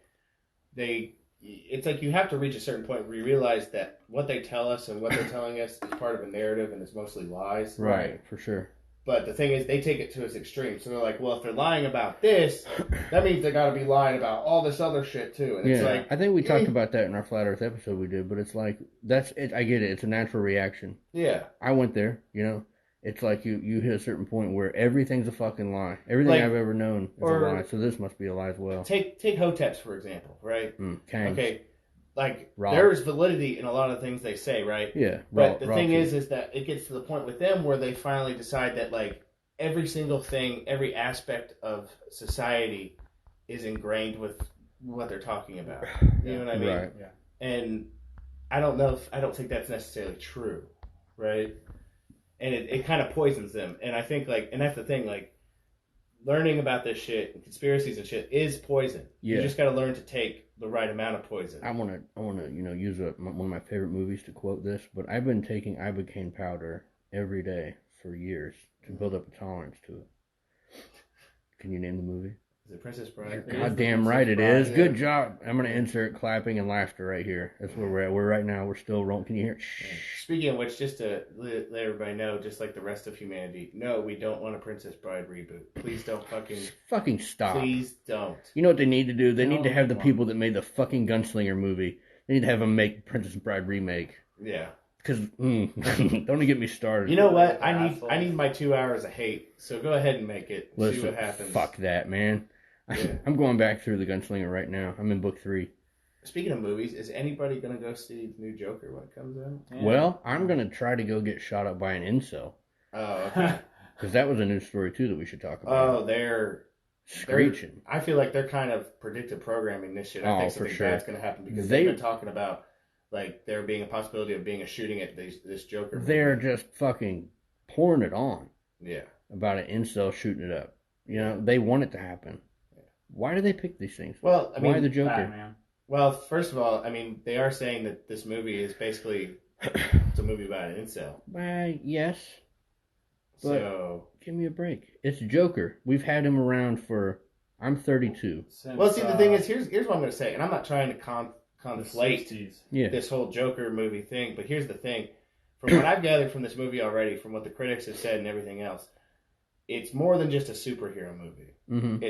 it's like you have to reach a certain point where you realize that what they tell us and what they're telling us is part of a narrative and it's mostly lies.
Right, for sure.
But the thing is, they take it to its extreme. So they're like, well, if they're lying about this, that means they got to be lying about all this other shit, too. And it's like,
I think we talked about that in our Flat Earth episode we did, but it's like, that's it. I get it. It's a natural reaction. Yeah. I went there, you know. It's like you hit a certain point where everything's a fucking lie. Everything I've ever known is a lie, so this must be a lie as well.
Take Hotep's, for example, right? Okay. Like, there's validity in a lot of things they say, right? Yeah. But the thing is that it gets to the point with them where they finally decide that, like, every single thing, every aspect of society is ingrained with what they're talking about. You know what I mean? Right. Yeah. And I don't think that's necessarily true, right? And it kind of poisons them. And I think, like, and that's the thing, like, learning about this shit and conspiracies and shit is poison. Yeah. You just got to learn to take the right amount of poison.
I want to, use one of my favorite movies to quote this, but I've been taking ibogaine powder every day for years to build up a tolerance to it. Can you name the movie?
Is it Princess Bride?
You're goddamn right it is. Yeah. Good job. I'm going to insert clapping and laughter right here. That's where we're at. We're right now. We're still rolling. Can you hear it? Shh.
Speaking of which, just to let everybody know, just like the rest of humanity, no, we don't want a Princess Bride reboot. Please don't
fucking stop.
Please don't.
You know what they need to do? They need to have the people that made the fucking Gunslinger movie. They need to have them make Princess Bride remake. Yeah. Because don't get me started.
You know what? I need my 2 hours of hate. So go ahead and make it. Listen, see what happens.
Fuck that, man. Yeah. I'm going back through the Gunslinger right now. I'm in book 3.
Speaking of movies, is anybody going to go see the new Joker when it comes out?
Yeah. Well, I'm going to try to go get shot up by an incel. Oh, okay. Because that was a news story, too, that we should talk about.
Oh, they're screeching. I feel like they're kind of predictive programming this shit. I think something bad's going to happen because they've been talking about, like, there being a possibility of being a shooting at this Joker movie.
They're just fucking pouring it on. Yeah. About an incel shooting it up. You know, they want it to happen. Why do they pick these things?
Well, I mean,
why the Joker?
Batman.
Well, first of all, I mean, they are saying that this movie is basically it's a movie about an incel.
Yes. But give me a break. It's Joker. We've had him around for. I'm 32.
Well, see, the thing is, here's what I'm going to say, and I'm not trying to conflate this whole Joker movie thing, but here's the thing: from what I've gathered from this movie already, from what the critics have said and everything else, it's more than just a superhero movie. Mm-hmm.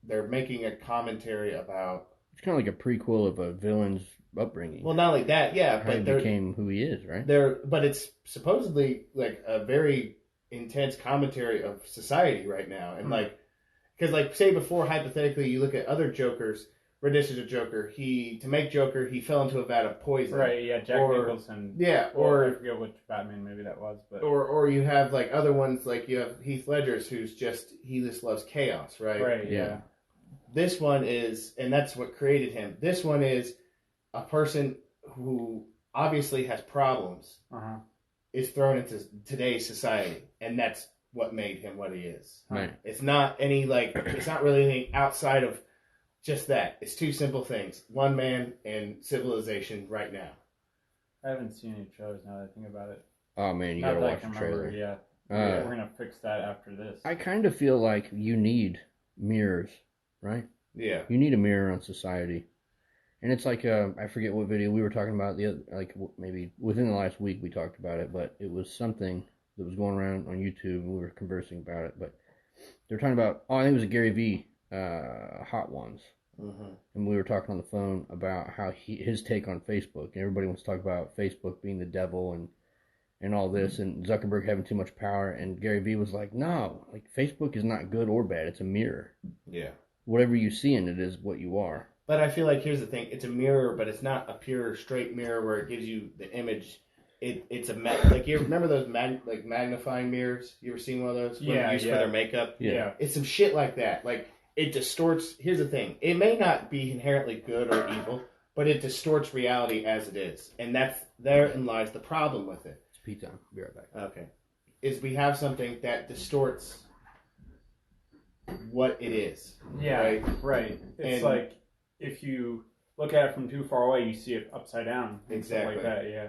They're making a commentary about...
It's kind of like a prequel of a villain's upbringing.
Well, not like that, yeah.
How he became who he is, right?
But it's supposedly like a very intense commentary of society right now, and like, because like say before, hypothetically, you look at other Jokers. This is a Joker. To make Joker, he fell into a vat of poison.
Right, yeah, Jack Nicholson.
Yeah,
or I forget which Batman movie that was, but
or you have like other ones, like you have Heath Ledger's, he just loves chaos, right?
Right, yeah.
This one is, and that's what created him. This one is a person who obviously has problems, is thrown into today's society, and that's what made him what he is.
Right.
It's not it's not really anything outside of just that. It's two simple things: one man and civilization right now.
I haven't seen any trailers now that I think about it.
Oh man, you gotta watch the trailer.
Yeah. We're gonna fix that after this.
I kind of feel like you need mirrors, right?
Yeah.
You need a mirror on society. And it's like, I forget what video we were talking about, maybe within the last week we talked about it, but it was something that was going around on YouTube and we were conversing about it. But they're talking about, I think it was a Gary Vee, Hot Ones.
Mm-hmm.
And we were talking on the phone about how his take on Facebook. And everybody wants to talk about Facebook being the devil and all this, and Zuckerberg having too much power. And Gary Vee was like, no, like Facebook is not good or bad. It's a mirror.
Yeah.
Whatever you see in it is what you are.
But I feel like here's the thing: it's a mirror, but it's not a pure straight mirror where it gives you the image. It's like you remember those magnifying mirrors? You ever seen one of those?
Yeah,
used for their makeup.
Yeah,
it's some shit like that. Like it distorts. Here's the thing: it may not be inherently good or evil, but it distorts reality as it is, and therein lies the problem with it.
It's pizza. I'll be right back.
Okay, is we have something that distorts what it is.
Yeah, right. It's like if you look at it from too far away, you see it upside down.
Exactly.
Like that, yeah.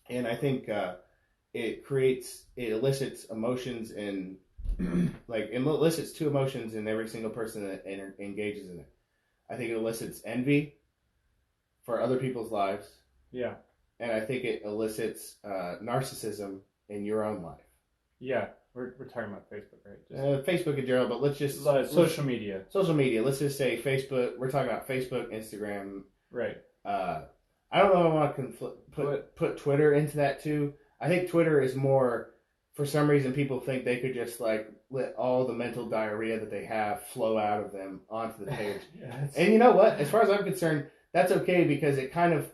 And I think it elicits emotions and it elicits two emotions in every single person that engages in it. I think it elicits envy for other people's lives.
Yeah.
And I think it elicits narcissism in your own life.
Yeah. We're talking about Facebook, right?
Facebook in general, but let's just...
social media.
Social media. Let's just say Facebook. We're talking about Facebook, Instagram.
Right.
I don't know if I want to put Twitter into that too. I think Twitter is more... For some reason, people think they could just let all the mental diarrhea that they have flow out of them onto the page. Yes. And you know what? As far as I'm concerned, that's okay because it kind of...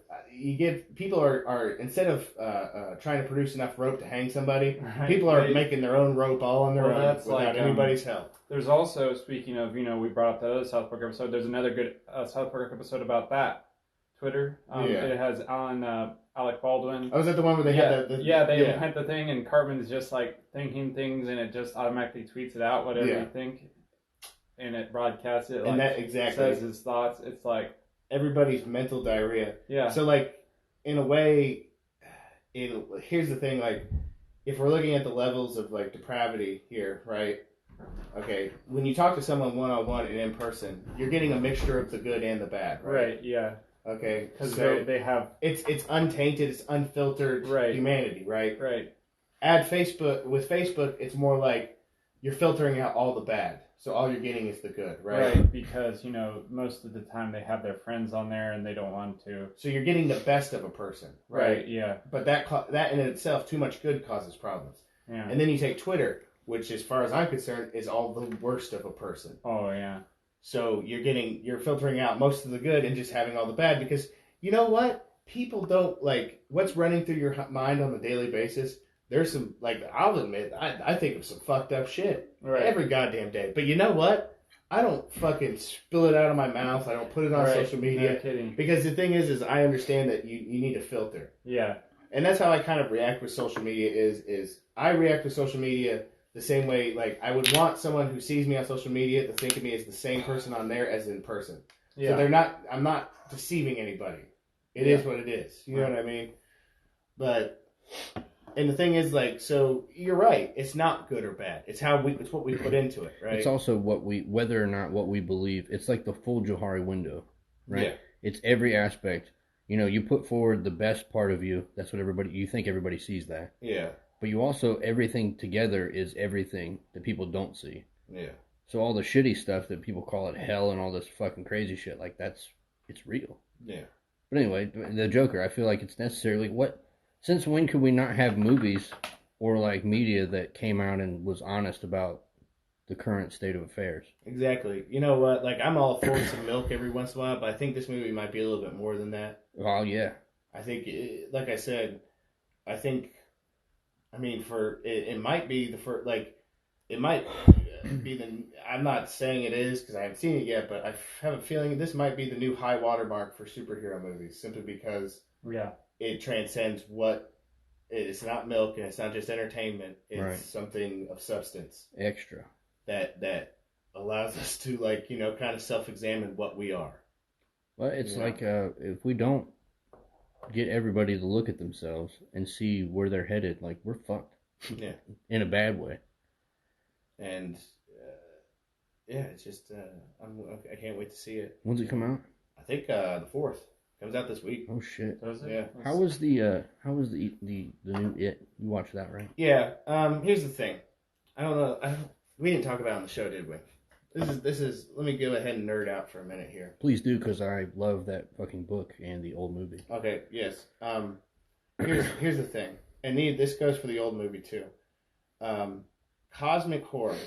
people are instead of trying to produce enough rope to hang somebody, people are making their own rope all on their own without anybody's help.
There's also, speaking of, we brought up the other South Park episode. There's another good South Park episode about that. Twitter. It has Alec Baldwin.
Oh, was that the one where they had
they invent the thing and Cartman's just thinking things and it just automatically tweets it out whatever you think, and it broadcasts it.
And that exactly
says his thoughts. It's like
everybody's mental diarrhea.
Yeah.
So in a way, here's the thing. If we're looking at the levels of depravity here, right? Okay, when you talk to someone one-on-one and in person, you're getting a mixture of the good and the bad, right?
Right. Yeah.
Okay,
because they have
it's untainted, it's unfiltered humanity, right?
Right.
Add Facebook. With Facebook, it's more like you're filtering out all the bad, so all you're getting is the good, right?
Right, because most of the time they have their friends on there and they don't want to.
So you're getting the best of a person, right?
Yeah.
But that in itself, too much good causes problems.
Yeah.
And then you take Twitter, which, as far as I'm concerned, is all the worst of a person.
Oh yeah. So
you're filtering out most of the good and just having all the bad, because you know what? People don't what's running through your mind on a daily basis. There's some, I'll admit, I think of some fucked up shit every goddamn day. But you know what? I don't fucking spill it out of my mouth. I don't put it on social media.
No kidding.
Because the thing is I understand that you need to filter.
Yeah.
And that's how I kind of react with social media is I react with social media the same way, I would want someone who sees me on social media to think of me as the same person on there as in person. Yeah. So I'm not deceiving anybody. It is what it is. You know what I mean? But, and the thing is, so you're right. It's not good or bad. It's it's what we put into it, right?
It's also whether or not what we believe. It's like the full Johari window, right? Yeah. It's every aspect. You put forward the best part of you. That's what you think everybody sees that.
Yeah.
But you also, everything together is everything that people don't see.
Yeah.
So all the shitty stuff that people call it hell and all this fucking crazy shit, it's real.
Yeah.
But anyway, the Joker, I feel like it's necessarily since when could we not have movies or like media that came out and was honest about the current state of affairs?
Exactly. You know what? Like, I'm all for some milk every once in a while, but I think this movie might be a little bit more than that.
Oh, yeah.
I think, like I said, it might be the first, like, it might be I'm not saying it is because I haven't seen it yet, but I have a feeling this might be the new high watermark for superhero movies, simply because it transcends it's not milk and it's not just entertainment. It's something of substance.
Extra.
That allows us to, like, kind of self-examine what we are.
Well, it's like if we don't get everybody to look at themselves and see where they're headed, like, we're fucked.
Yeah.
In a bad way.
And it's just I can't wait to see it.
When's it come out?
I think the 4th comes out this week.
Oh shit!
Does it? Yeah.
How was the new It? You watched that, right?
Yeah. Here's the thing. I don't know. We didn't talk about it on the show, did we? This is. Let me go ahead and nerd out for a minute here.
Please do, because I love that fucking book and the old movie.
Okay. Yes. Here's the thing, and this goes for the old movie too. Cosmic horror,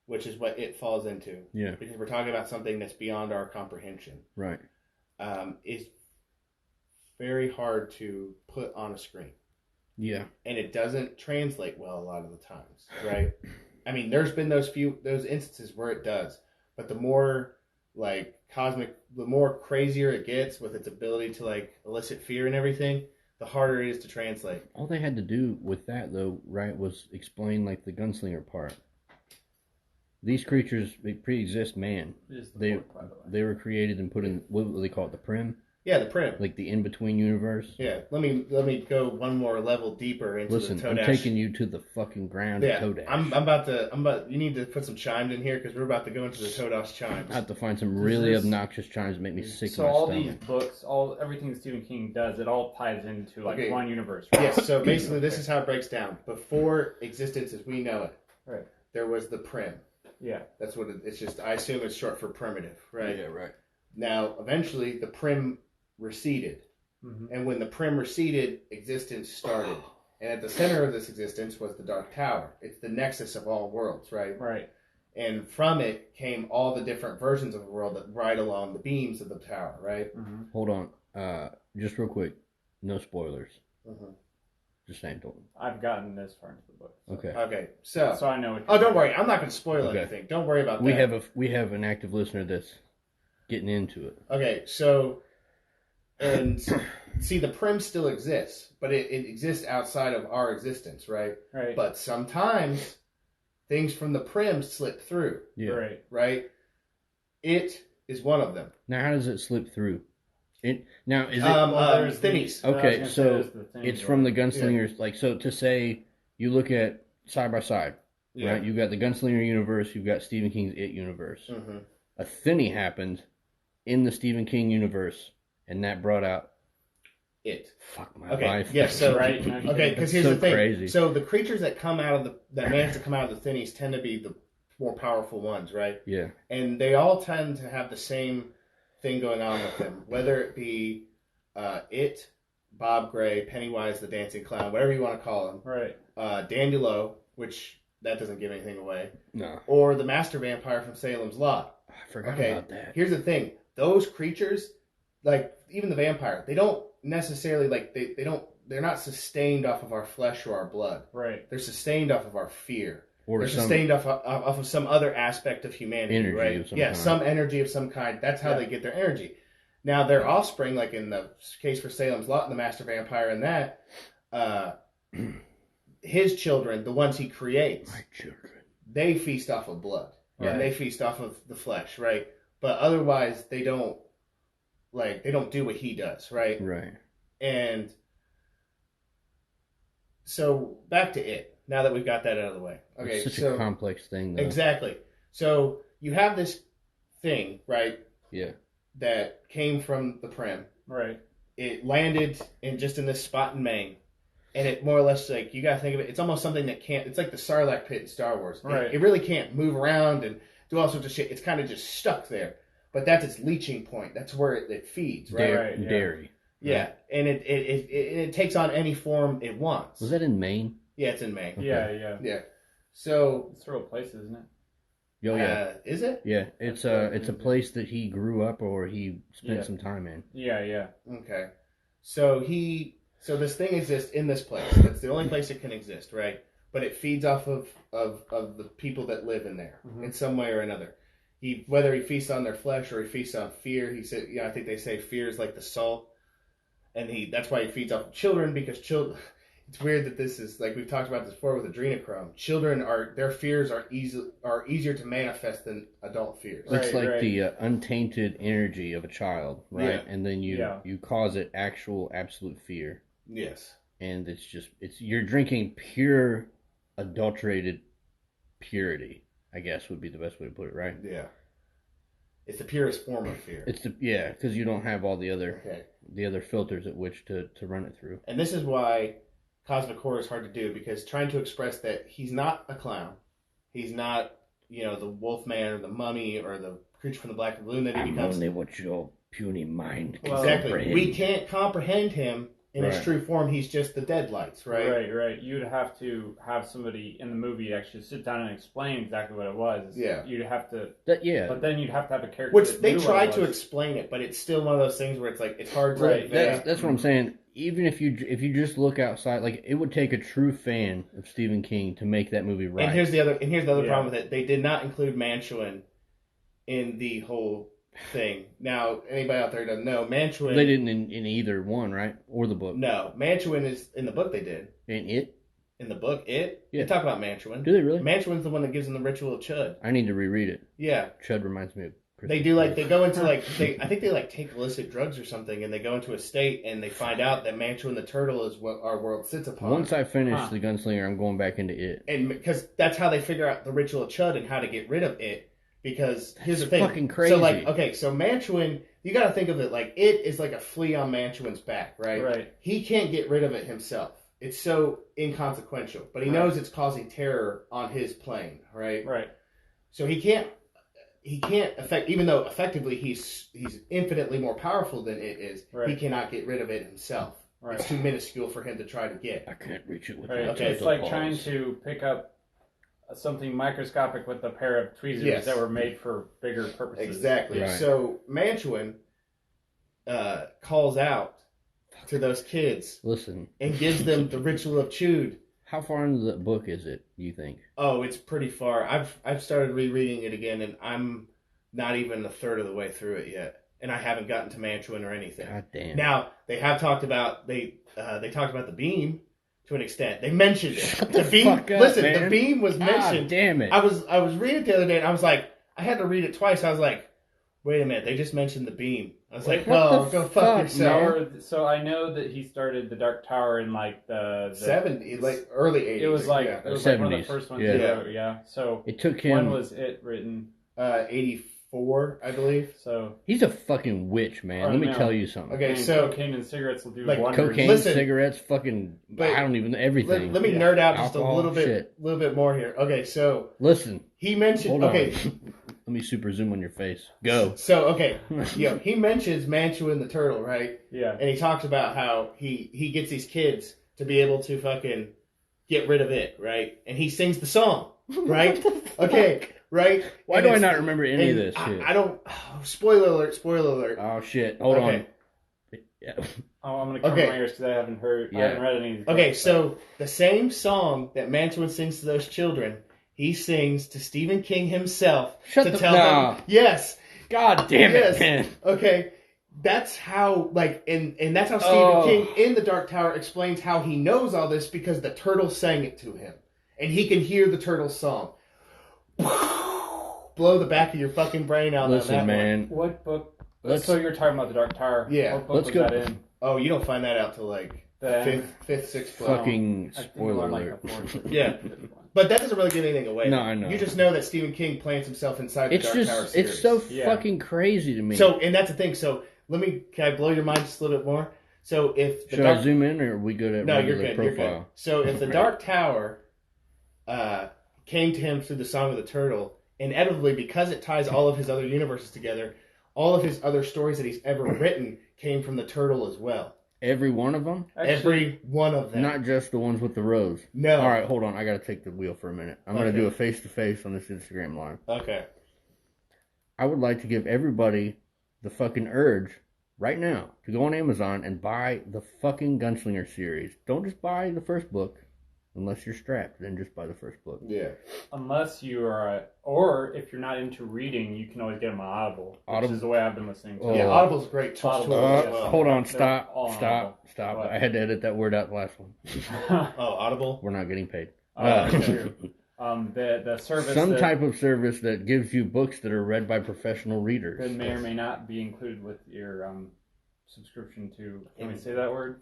which is what it falls into.
Yeah.
Because we're talking about something that's beyond our comprehension.
Right.
Is very hard to put on a screen.
Yeah. And
it doesn't translate well a lot of the times, right? I mean, there's been those instances where it does, but the more like cosmic, the more crazier it gets with its ability to like elicit fear and everything, the harder it is to translate.
All they had to do with that, though, right, was explain like the Gunslinger part. These creatures, they pre-exist man. They were created and put in, what do they call it, the Prim?
Yeah, the Prim.
Like the in-between universe.
Yeah, let me go one more level deeper into the Todash.
I'm taking you to the fucking ground of Todash.
I'm about, you need to put some chimes in here because we're about to go into the Todash chimes.
I have to find some really obnoxious chimes that make me sick to my
stomach. So all
these
books, everything that Stephen King does, it all ties into like one universe. Right?
Yes, so basically this is how it breaks down. Before existence as we know it,
right,
there was the Prim.
Yeah.
That's what it's just, I assume it's short for primitive, right?
Yeah, right.
Now, eventually, the Prim receded. Mm-hmm. And when the Prim receded, existence started. And at the center of this existence was the Dark Tower. It's the nexus of all worlds, right?
Right.
And from it came all the different versions of the world that ride along the beams of the tower, right?
Mm-hmm. Hold on. Just real quick. No spoilers. Mm-hmm. Just saying.
I've gotten this far into the book.
So. Okay.
Okay. So
I know.
Don't worry. I'm not going to spoil anything. Don't worry about that.
We have an active listener that's getting into it.
Okay. So, and see, the Prim still exists, but it exists outside of our existence, right?
Right.
But sometimes things from the Prim slip through.
Yeah.
Right.
Right. It is one of them.
Now, how does it slip through? Is it
thinnies?
Okay, so it's from the Gunslingers. Yeah. Like, so to say, you look at side by side, right? You've got the Gunslinger universe, you've got Stephen King's It universe. Mm-hmm. A thinny happened in the Stephen King universe, and that brought out
It.
Fuck my life.
Yeah. So right. Okay, because here's the thing.
Crazy.
So the creatures that manage to come out of the thinnies tend to be the more powerful ones, right?
Yeah.
And they all tend to have the same thing going on with them, whether it be It, Bob Gray, Pennywise the Dancing Clown, whatever you want to call him.
Right.
Dandulo, which that doesn't give anything away.
No.
Or the Master Vampire from Salem's Lot.
I forgot about that.
Here's the thing. Those creatures, like even the vampire, they don't necessarily they're not sustained off of our flesh or our blood.
Right.
They're sustained off of our fear.
Or
they're sustained off of some other aspect of humanity,
energy,
right?
Of some kind.
Some energy of some kind. That's how they get their energy. Now, their offspring, like in the case for Salem's Lot and the Master Vampire and that, his children, the ones he creates,
my children, they
feast off of blood. Right. And they feast off of the flesh, right? But otherwise, they don't do what he does, right?
Right.
And so, back to It. Now that we've got that out of the way. Okay,
it's such a complex thing, though.
Exactly. So you have this thing, right?
Yeah.
That came from the Prim.
Right.
It landed in this spot in Maine. And it more or less, like, you gotta think of it, it's almost something that can't, it's like the Sarlacc pit in Star Wars.
Right.
It really can't move around and do all sorts of shit. It's kind of just stuck there. But that's its leaching point. That's where it feeds, right?
Right.
Dairy.
Yeah, and it takes on any form it wants.
Was that in Maine?
Yeah, it's in Maine.
Okay.
Yeah. So
it's a real place, isn't it?
Oh yeah.
Is it?
Yeah, it's a place that he grew up or he spent some time in.
Yeah.
Okay. So this thing exists in this place. That's the only place it can exist, right? But it feeds off of the people that live in there in some way or another. Whether he feasts on their flesh or he feasts on fear. He said, I think they say fear is like the salt, and that's why he feeds off of children, because children. It's weird that this is like we've talked about this before with adrenochrome. Children their fears are easier to manifest than adult fears.
It's the untainted energy of a child, right? Yeah. And then you cause it absolute fear.
Yes.
And you're drinking pure adulterated purity, I guess would be the best way to put it, right?
Yeah. It's the purest form of fear.
Because you don't have all the other filters at which to run it through.
And this is why cosmic horror is hard to do, because trying to express that he's not a clown, he's not the Wolfman or the Mummy or the creature from the Black Lagoon that he becomes.
Only what your puny mind can
exactly.
comprehend.
We can't comprehend him in his true form. He's just the deadlights, right?
Right. You'd have to have somebody in the movie actually sit down and explain exactly what it was.
Yeah.
You'd have to.
But
then you'd have to have a character.
Which they tried to explain it, but it's still one of those things where it's like it's hard to.
Right. That's what I'm saying. Even if you just look outside, like it would take a true fan of Stephen King to make that movie right.
And here's the other problem with it: they did not include Mantuan in the whole thing. Now, anybody out there doesn't know, Mantuan.
They didn't in either one, right? Or the book.
No, Mantuan is in the book. They did.
In it.
In the book, it.
Yeah.
They talk about Mantuan.
Do they really?
Mantuan's the one that gives them the ritual of Chud.
I need to reread it.
Yeah.
Chud reminds me of.
They do they go into I think they take illicit drugs or something, and they go into a state and they find out that Mantuan the turtle is what our world sits upon.
Once I finish the Gunslinger, I'm going back into it.
And because that's how they figure out the ritual of Chud and how to get rid of it. Because here's the thing.
Fucking crazy.
So Mantuan, you got to think of it like it is like a flea on Mantuan's back, right?
Right.
He can't get rid of it himself. It's so inconsequential, but he knows it's causing terror on his plane, right?
Right.
So he can't affect, even though effectively he's infinitely more powerful than it is.
Right.
He cannot get rid of it himself.
Right.
It's too minuscule for him to try to get.
I can't reach it with
my It's like trying to pick up something microscopic with a pair of tweezers that were made for bigger purposes.
Exactly.
Right.
So Mantuan calls out to those kids.
Listen.
And gives them the ritual of Chud.
How far into the book is it, you think?
Oh, it's pretty far. I've started rereading it again, and I'm not even a third of the way through it yet. And I haven't gotten to Mantuan or anything.
God damn.
Now, they have talked about they talked about the beam to an extent. They mentioned it.
Shut the beam. Fuck up,
listen,
man.
The beam was mentioned.
God damn it.
I was reading it the other day, and I was like, I had to read it twice. I was like, wait a minute, they just mentioned the beam. I was like, well, go fuck yourself.
So I know that he started the Dark Tower in like the
70s, like early 80s.
It was like it was like one of the first ones he wrote. Yeah. So
it took him.
When was it written?
84, I believe.
So
he's a fucking witch, man. Let me tell you something.
Okay, so
cocaine and cigarettes will do
wonders.
Cocaine, cigarettes, fucking. I don't even know everything.
Let me nerd out just a little bit more here. Okay, so
listen.
He mentioned.
Hold on. Let me super zoom on your face. Go.
So, okay. He mentions Mantuan the turtle, right?
Yeah.
And he talks about how he gets these kids to be able to fucking get rid of it, right? And he sings the song, right? Okay, right?
Why do I not remember any of this shit?
I don't... Spoiler alert.
Oh, shit. Hold on.
Yeah. Oh, I'm going to cover my ears because I haven't heard... I haven't read any of these
books, so the same song that Mantuan sings to those children... He sings to Stephen King himself to tell them. Yes.
God damn it, man.
Okay. That's how, and that's how Stephen King in The Dark Tower explains how he knows all this because the turtle sang it to him. And he can hear the turtle's song. Blow the back of your fucking brain out.
Listen,
on that
man.
One.
What book? So you're talking about The Dark Tower.
Yeah.
What book was that in?
Oh, you don't find that out till fifth, sixth book.
Fucking spoiler alert.
Yeah. But that doesn't really give anything away.
No, I know.
You just know that Stephen King plants himself inside the Dark Tower series.
It's so fucking crazy to me.
So, and that's the thing. So, can I blow your mind just a little bit more? So, if
Should I zoom in, or are we good at regular profile?
You're good. So, if the Dark Tower came to him through the Song of the Turtle, inevitably, because it ties all of his other universes together, all of his other stories that he's ever written came from the turtle as well.
Every one of them?
Every one of them.
Not just the ones with the rose.
No.
All right, hold on. I got to take the wheel for a minute. I'm going to do a face-to-face on this Instagram live.
Okay.
I would like to give everybody the fucking urge right now to go on Amazon and buy the fucking Gunslinger series. Don't just buy the first book unless you're strapped. Then just buy the first book.
Yeah.
Unless you are, or if you're not into reading, you can always get them on Audible, which is the way I've been listening to.
Yeah, Audible's great.
Hold on, stop.
What?
I had to edit that word out the last one.
Audible?
We're not getting paid.
The service,
type of service that gives you books that are read by professional readers.
That may or may not be included with your subscription to. Can we say that word?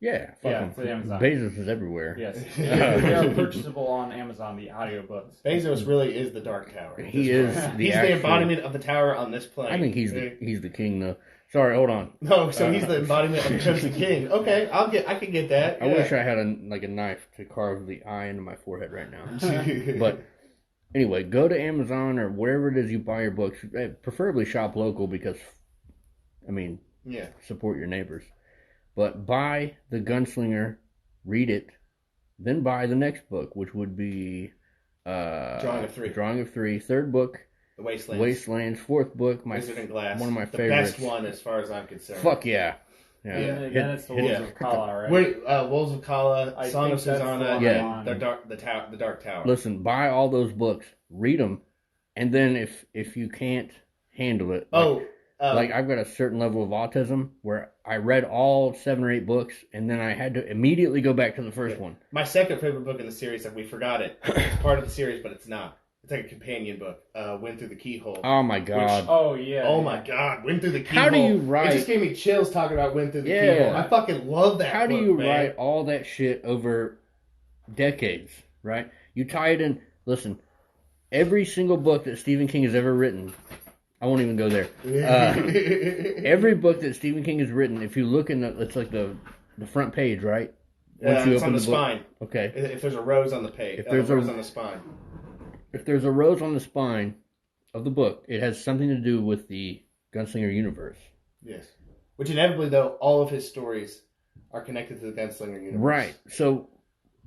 Yeah.
It's Amazon.
Bezos is everywhere.
Yes, they are purchasable on Amazon. The audiobooks.
Bezos really is the Dark Tower.
He's the
embodiment of the tower on this plane.
I think he's the king though. Sorry, hold on.
No, so he's the embodiment of the king. Okay, I can get that.
I wish I had a knife to carve the eye into my forehead right now. But anyway, go to Amazon or wherever it is you buy your books. Preferably shop local because, support your neighbors. But buy the Gunslinger, read it, then buy the next book, which would be Drawing of Three. Third book.
The Wastelands.
Wastelands, fourth book.
Wizard and Glass.
One of my favorites.
The best one as far as I'm concerned.
Fuck yeah.
Then it's the Wolves of Kala, right?
Wolves of Kala, Song of Susanna, the Dark Tower.
Listen, buy all those books, read them, and then if you can't handle it, like I've got a certain level of autism where I read all 7 or 8 books, and then I had to immediately go back to the first one.
My second favorite book in the series, we forgot it. It's part of the series, but it's not. It's like a companion book. Wind Through the Keyhole.
Oh my god.
My god. Wind Through the Keyhole.
How do you write?
It just gave me chills talking about Wind Through the Keyhole. I fucking love that.
How do you write all that shit over decades? Right? You tie it in. Listen, every single book that Stephen King has ever written. I won't even go there. Every book that Stephen King has written, if you look in it's like the front page, right?
Once you open on the spine.
Okay.
If there's a rose on the page. If there's a rose on the spine.
If there's a rose on the spine of the book, it has something to do with the Gunslinger universe.
Yes. Which inevitably, though, all of his stories are connected to the Gunslinger universe.
Right. So,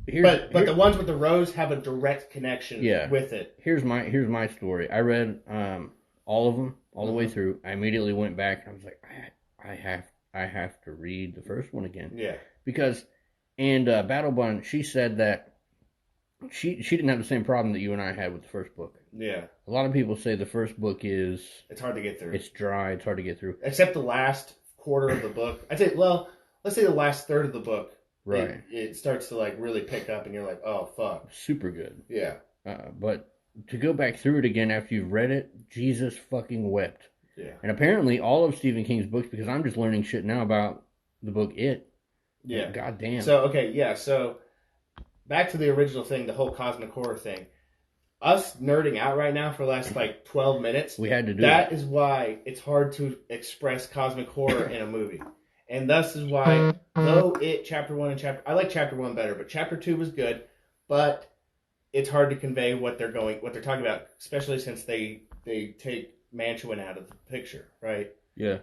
but the ones with the rose have a direct connection with it.
Here's my story. I read all of them all the way through. I immediately went back and I was like, I have to read the first one again.
Yeah.
Because Battle Bun, she said that she didn't have the same problem that you and I had with the first book.
Yeah.
A lot of people say the first book it's
hard to get through.
It's dry, it's hard to get through.
Except the last quarter of the book. Let's say the last third of the book.
Right.
It starts to really pick up and you're like, oh fuck.
Super good.
Yeah.
But to go back through it again after you've read it, Jesus fucking wept.
Yeah.
And apparently all of Stephen King's books, because I'm just learning shit now about the book It.
Yeah.
God damn.
So back to the original thing, the whole cosmic horror thing. Us nerding out right now for the last 12 minutes.
We had to do
that. That is why it's hard to express cosmic horror in a movie. And thus is why, though Chapter 1 and I like Chapter 1 better, but Chapter 2 was good, but it's hard to convey what they're talking about, especially since they take Mantuan out of the picture, right?
Yeah.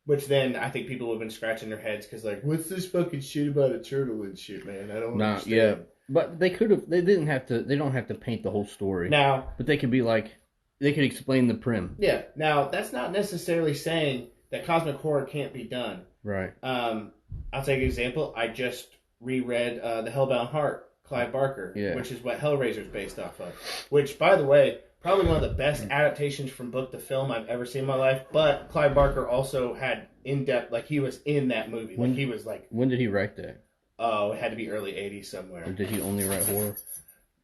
Which then I think people have been scratching their heads because what's this fucking shit about a turtle and shit, man? I don't understand.
Yeah, but they could have. They don't have to paint the whole story
now. But
they could be they could explain the prim.
Yeah. Now that's not necessarily saying that cosmic horror can't be done.
Right.
I'll take an example. I just reread The Hellbound Heart, Clive Barker, which is what Hellraiser's based off of. Which, by the way, probably one of the best adaptations from book to film I've ever seen in my life. But Clive Barker also had in-depth, he was in that movie. When
did he write that?
Oh, it had to be early 80s somewhere.
Or did he only write horror?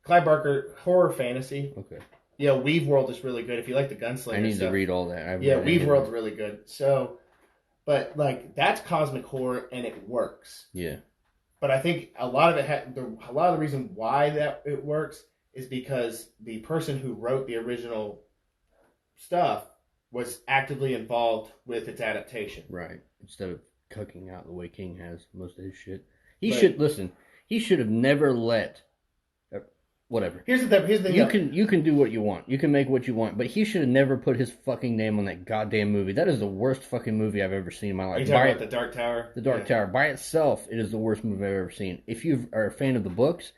Clive Barker, horror fantasy.
Okay.
Yeah, Weave World is really good if you like the Gunslinger.
I need to read all that.
Weave World's really good. So, but that's cosmic horror and it works.
Yeah.
But I think a lot of the reason why that it works is because the person who wrote the original stuff was actively involved with its adaptation.
Right. Instead of cucking out the way King has most of his shit. He should have never let whatever.
Here's the thing.
You can do what you want. You can make what you want. But he should have never put his fucking name on that goddamn movie. That is the worst fucking movie I've ever seen in my life.
Are you talking about The Dark Tower?
The Dark Tower. By itself, it is the worst movie I've ever seen. If you are a fan of the books,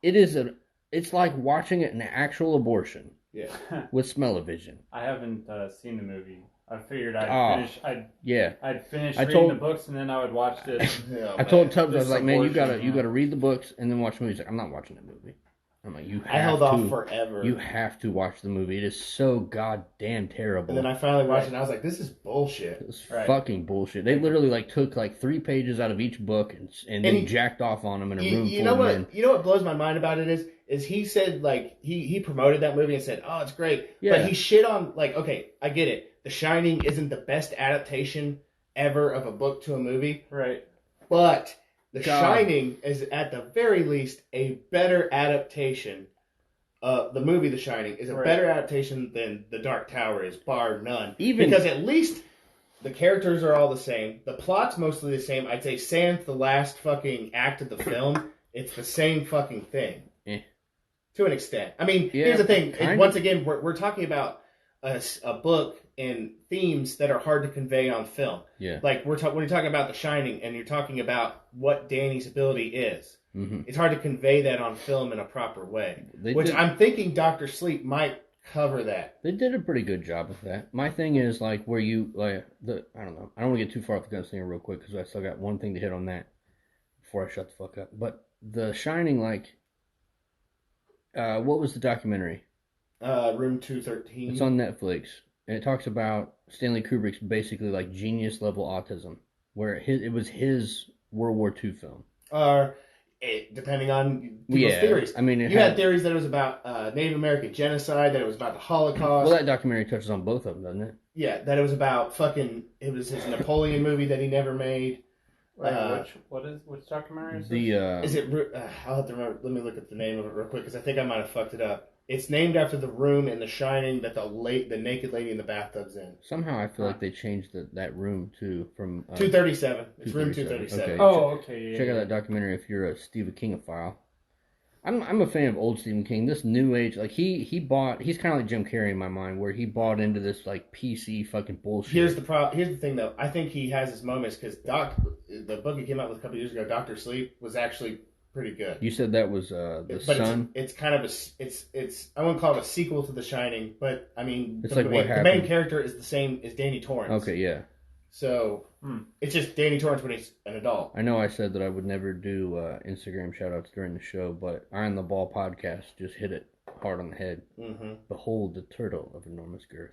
it's like watching an actual abortion.
Yeah.
With smell-o-vision.
I haven't seen the movie. I figured I'd finish reading the books and then I would watch this.
I told Tubbs, I was like, man, you gotta read the books and then watch the movie. He's like, I'm not watching that movie. I'm like, I held off forever. You have to watch the movie. It is so goddamn terrible.
And then I finally watched it and I was like, this is bullshit.
It's fucking bullshit. They literally took 3 pages out of each book and then jacked off on them in a room full of men.
You know what blows my mind about it is he said he promoted that movie and said, oh, it's great. Yeah. But he shit on okay, I get it. The Shining isn't the best adaptation ever of a book to a movie.
Right.
But The Shining is, at the very least, a better adaptation. The movie The Shining is a better adaptation than The Dark Tower is, bar none. Because at least the characters are all the same. The plot's mostly the same. I'd say sans the last fucking act of the film, it's the same fucking thing. To an extent. I mean, here's the thing. Once again, we're talking about a book and themes that are hard to convey on film.
Yeah.
When you're talking about The Shining and you're talking about what Danny's ability is, it's hard to convey that on film in a proper way. I'm thinking Dr. Sleep might cover that.
They did a pretty good job with that. My thing is where you I don't know. I don't want to get too far off the Gunslinger real quick because I still got one thing to hit on that before I shut the fuck up. But The Shining, what was the documentary?
Room 213.
It's on Netflix. And it talks about Stanley Kubrick's basically genius level autism, where it was his World War II film.
Depending on people's theories. I mean, you had theories that it was about Native American genocide, that it was about the Holocaust.
Well, that documentary touches on both of them, doesn't it?
Yeah, that it was about it was his Napoleon movie that he never made.
Which documentary is this?
Is it? I'll have to remember. Let me look at the name of it real quick because I think I might have fucked it up. It's named after the room in The Shining that the naked lady in the bathtub's in.
Somehow I feel like they changed that room from
237. It's room 237.
Okay.
Oh, okay.
Check out that documentary if you're a Stephen Kingophile. I'm a fan of old Stephen King. This new age, he's kind of like Jim Carrey in my mind, where he bought into this PC fucking bullshit.
Here's the thing though. I think he has his moments because the book he came out with a couple years ago, Dr. Sleep, was actually pretty good.
You said that was the Sun.
It's kind of it's I wouldn't call it a sequel to The Shining, but I mean
it's
the main character is the same as Danny Torrance.
Okay, yeah.
So it's just Danny Torrance when he's an adult.
I know I said that I would never do Instagram shoutouts during the show, but On the Ball podcast just hit it hard on the head. Mm-hmm. Behold the turtle of enormous girth.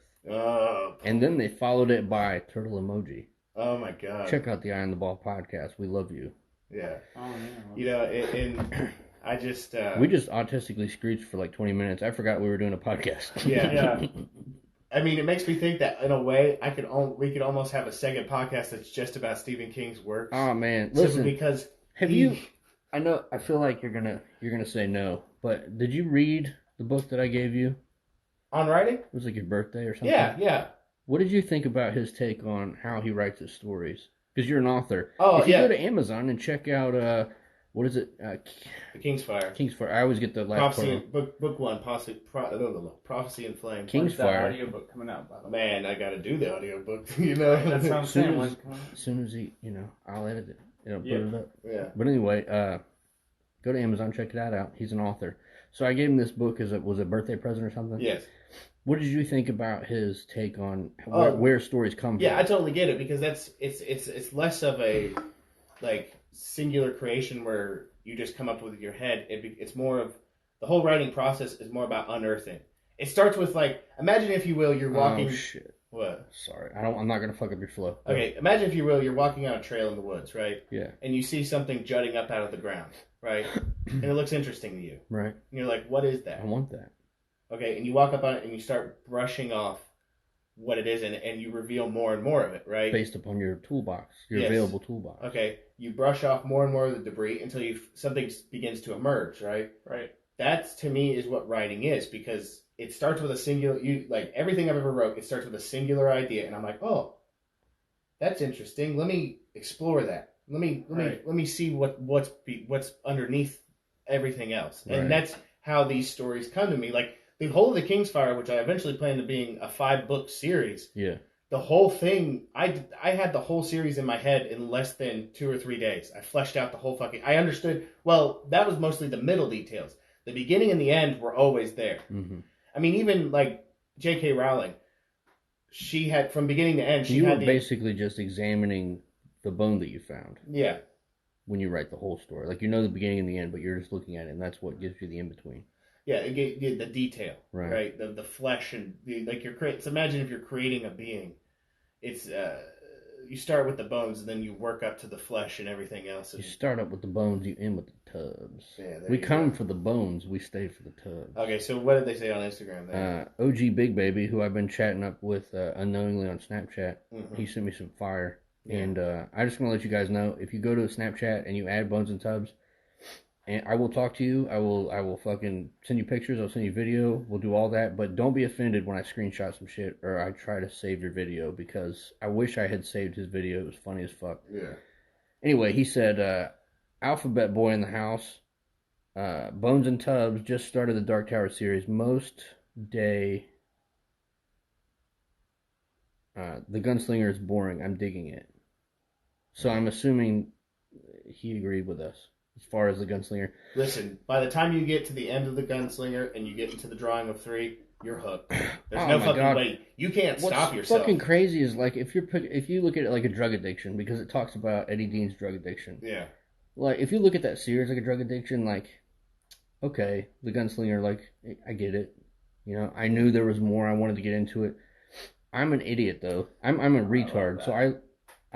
And then they followed it by turtle emoji.
Oh my god!
Check out the On the Ball podcast. We love you.
Yeah. Oh yeah. And I just
we just autistically screeched for 20 minutes. I forgot we were doing a podcast.
Yeah. I mean, it makes me think that in a way, we could almost have a second podcast that's just about Stephen King's works.
Oh man, listen,
because
I know. I feel like you're gonna say no, but did you read the book that I gave you
on writing?
It was your birthday or something.
Yeah.
What did you think about his take on how he writes his stories? Because you're an author.
Oh,
if you go to Amazon and check out what is it?
The King's Fire.
King's Fire. I always get the last
book one, Prophecy in Flames.
King's Fire.
Audiobook coming out, by the way.
Man, I got to do the audiobook.
That's what I'm saying.
As soon as I'll edit it. Put it up.
Yeah.
But anyway, go to Amazon, check that out. He's an author. So I gave him this book was a birthday present or something.
Yes.
What did you think about his take on where stories come from?
Yeah, I totally get it because it's less of a singular creation where you just come up with your head. It's more of the whole writing process is more about unearthing. It starts with imagine if you will you're walking.
Oh shit!
What?
Sorry, I'm not gonna fuck up your flow.
Okay, imagine if you will you're walking on a trail in the woods, right?
Yeah.
And you see something jutting up out of the ground, right? And it looks interesting to you,
right? And
you're like, what is that?
I want that.
Okay, and you walk up on it and you start brushing off what it is, and you reveal more and more of it, right?
Based upon your toolbox, available toolbox.
Okay, you brush off more and more of the debris until something begins to emerge, right?
Right.
That, to me, is what writing is, because it starts with a singular, everything I've ever wrote, it starts with a singular idea, and I'm like, oh, that's interesting, let me explore that. Let me see what's underneath everything else. And that's how these stories come to me. Like, the whole of the King's Fire, which I eventually planned to being a 5-book series.
Yeah.
The whole thing, I had the whole series in my head in less than 2 or 3 days. I fleshed out the whole fucking... I understood... Well, that was mostly the middle details. The beginning and the end were always there. Mm-hmm. I mean, even, like, J.K. Rowling, she had, from beginning to end,
you were basically just examining the bone that you found.
Yeah.
When you write the whole story. Like, you know the beginning and the end, but you're just looking at it, and that's what gives you the in-between.
Yeah, it gave you the detail, right? The flesh and like you're creating. So imagine if you're creating a being, it's you start with the bones and then you work up to the flesh and everything else. And...
You start up with the bones, you end with the tubs. Yeah, we come for the bones, we stay for the tubs.
Okay, so what did they say on Instagram then?
OG Big Baby, who I've been chatting up with unknowingly on Snapchat, he sent me some fire, and I just want to let you guys know, if you go to Snapchat and you add Bones and Tubs. And I will talk to you. I will fucking send you pictures. I'll send you video. We'll do all that. But don't be offended when I screenshot some shit or I try to save your video, because I wish I had saved his video. It was funny as fuck.
Yeah.
Anyway, he said, Alphabet Boy in the house. Bones and Tubs just started the Dark Tower series. Most day. The Gunslinger is boring. I'm digging it. So I'm assuming he agreed with us. As far as the Gunslinger.
Listen, by the time you get to the end of the Gunslinger and you get into the drawing of 3, you're hooked. There's no fucking way. You can't stop yourself.
What's fucking crazy is, like, if you look at it like a drug addiction, because it talks about Eddie Dean's drug addiction.
Yeah.
Like, if you look at that series like a drug addiction, like, okay, the Gunslinger, like, I get it. You know, I knew there was more. I wanted to get into it. I'm an idiot, though. I'm a retard, so I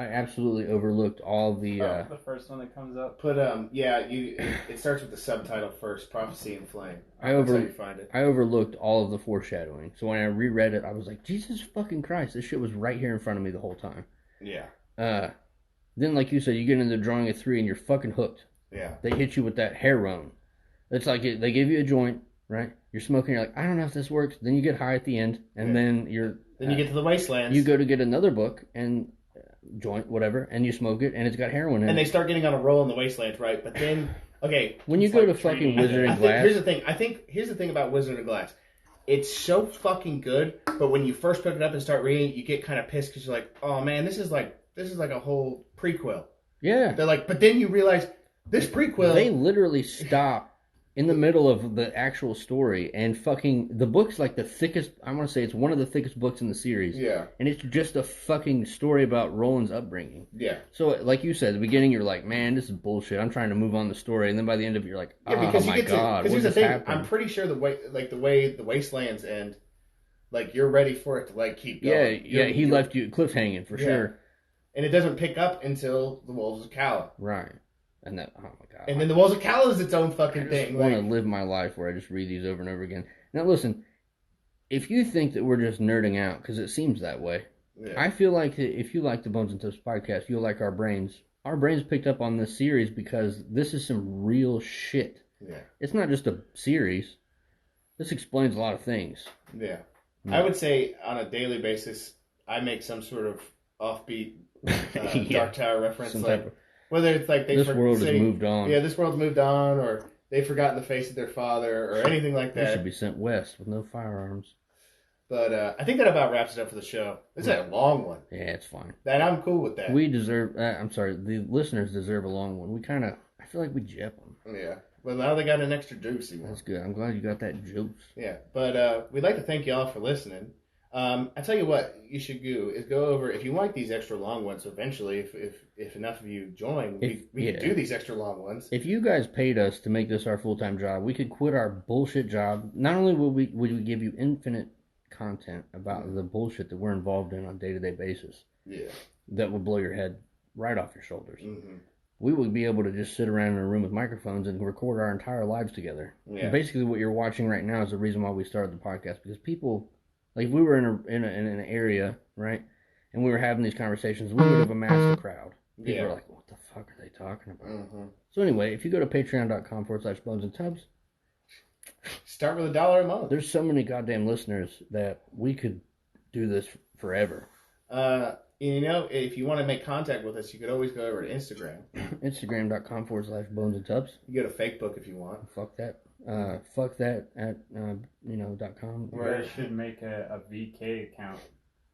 absolutely overlooked all the...
the first one that comes up.
It starts with the subtitle first, Prophecy in Flame. That's how you find it.
I overlooked all of the foreshadowing. So when I reread it, I was like, Jesus fucking Christ, this shit was right here in front of me the whole time.
Yeah.
Then, like you said, you get into the drawing of 3 and you're fucking hooked.
Yeah.
They hit you with that heroin. It's like they give you a joint, right? You're smoking, you're like, I don't know if this works. Then you get high at the end, and then you're...
Then you get to the Wastelands.
You go to get another book, and... joint, whatever, and you smoke it, and it's got heroin in it.
And they start getting on a roll in the Wastelands, right? But then, okay.
When you go to fucking Wizard of Glass...
Here's the thing about Wizard of Glass. It's so fucking good, but when you first pick it up and start reading, you get kind of pissed because you're like, oh man, this is like a whole prequel.
Yeah.
They're like, but then you realize, this prequel...
They literally stop in the middle of the actual story, and fucking... The book's like the thickest... I want to say it's one of the thickest books in the series.
Yeah.
And it's just a fucking story about Roland's upbringing.
Yeah.
So, like you said, at the beginning, you're like, man, this is bullshit. I'm trying to move on the story. And then by the end of it, you're like, oh my God, what just happened?
I'm pretty sure the way the Wastelands end, like, you're ready for it to, like, keep going.
Yeah, he left you cliffhanging for sure.
And it doesn't pick up until the Wolves of Kala.
Right. And that, oh my God.
And then the Wolves of Kala is its own fucking thing.
I want to live my life where I just read these over and over again. Now listen, if you think that we're just nerding out, because it seems that way, I feel like if you like the Bones and Tips podcast, you'll like our brains. Our brains picked up on this series because this is some real shit. Yeah. It's not just a series. This explains a lot of things.
Yeah. I would say on a daily basis, I make some sort of offbeat Dark Tower reference. Whether it's like
this world has moved on.
Yeah, this world's moved on, or they've forgotten the face of their father, or anything like that.
They should be sent west with no firearms.
But I think that about wraps it up for the show. This is a long one.
Yeah, it's fine.
And I'm cool with that.
We deserve... the listeners deserve a long one. We kind of... I feel like we jep them.
Yeah. Well, now they got an extra juicy one.
That's good. I'm glad you got that juice.
Yeah. But we'd like to thank y'all for listening. I tell you what you should do is go over, if you like these extra long ones, eventually, if enough of you join, we could do these extra long ones.
If you guys paid us to make this our full-time job, we could quit our bullshit job. Not only would we give you infinite content about the bullshit that we're involved in on a day-to-day basis, that will blow your head right off your shoulders. Mm-hmm. We would be able to just sit around in a room with microphones and record our entire lives together. Yeah. Basically, what you're watching right now is the reason why we started the podcast, because people... Like, if we were in an area, right, and we were having these conversations, we would have amassed a crowd. People were like, what the fuck are they talking about? Mm-hmm. So anyway, if you go to patreon.com/bones and tubs,
start with $1 a month.
There's so many goddamn listeners that we could do this forever.
If you want to make contact with us, you could always go over to Instagram.
Instagram.com/bones and tubs.
You go to Facebook if you want.
Fuck that. fuck that at .com.
They should make a VK account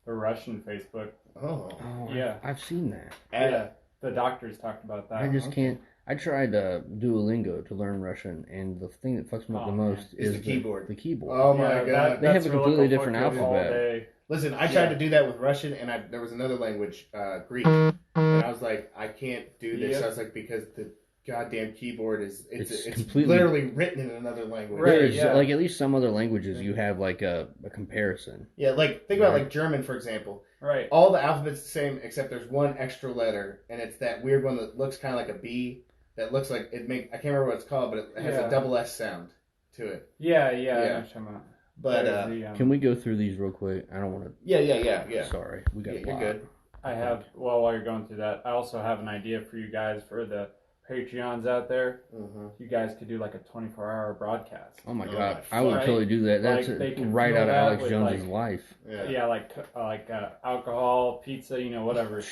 for Russian Facebook.
Oh
yeah,
I've seen that.
Yeah, the doctors talked about that.
I just can't. I tried Duolingo to learn Russian, and the thing that fucks me up the most is
the keyboard.
The keyboard.
Oh my god,
they have a completely different alphabet.
Listen, I tried to do that with Russian, and there was another language, Greek, and I was like, I can't do this. I was like, because the goddamn keyboard it's completely literally written in another language.
Right. Like at least some other languages you have like a comparison.
Yeah, like think about like German, for example.
Right.
All the alphabet's the same except there's one extra letter, and it's that weird one that looks kind of like a B. That looks like I can't remember what it's called, but it has a double S sound to it.
Yeah. I know what you're talking about.
But
can we go through these real quick? I don't want to.
Yeah.
Sorry, we got.
You're good.
I have. Well, while you're going through that, I also have an idea for you guys for the Patreons out there. Mm-hmm. You guys could do like a 24-hour broadcast.
Oh my god, I would totally do that. That's right out of Alex Jones's life.
Yeah, like alcohol, pizza, whatever.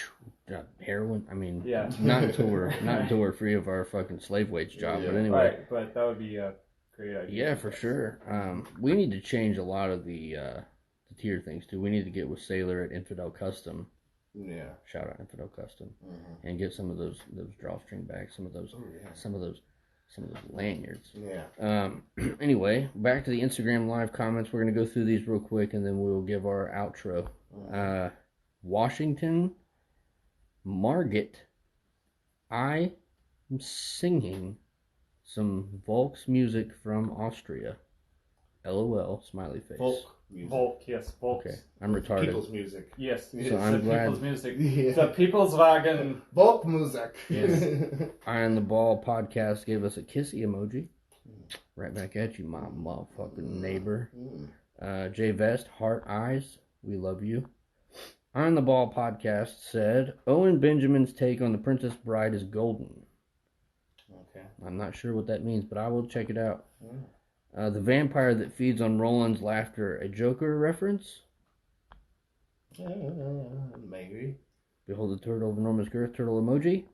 Heroin. I mean, not until we're free of our fucking slave wage job. But anyway,
right. But that would be a great idea.
Yeah, for sure. We need to change a lot of the tier things too. We need to get with Sailor at Infidel Custom.
Yeah.
Shout out Infidel Custom, and get some of those drawstring bags, some of those lanyards.
Yeah.
Anyway, back to the Instagram live comments. We're gonna go through these real quick, and then we'll give our outro. Washington Margit, I am singing some Volks music from Austria. LOL, smiley face.
Volk, yes, Volks.
Okay, I'm retarded.
People's music.
Yes,
so I'm glad.
People's music. Yeah. The People's Wagen.
Volk music.
Yes. Eye on the Ball podcast gave us a kissy emoji. Right back at you, my motherfucking neighbor. J Vest, heart eyes. We love you. Eye on the Ball podcast said, Owen Benjamin's take on The Princess Bride is golden.
Okay.
I'm not sure what that means, but I will check it out. The vampire that feeds on Roland's laughter, a Joker reference?
Maybe.
Behold the turtle of enormous girth, turtle emoji.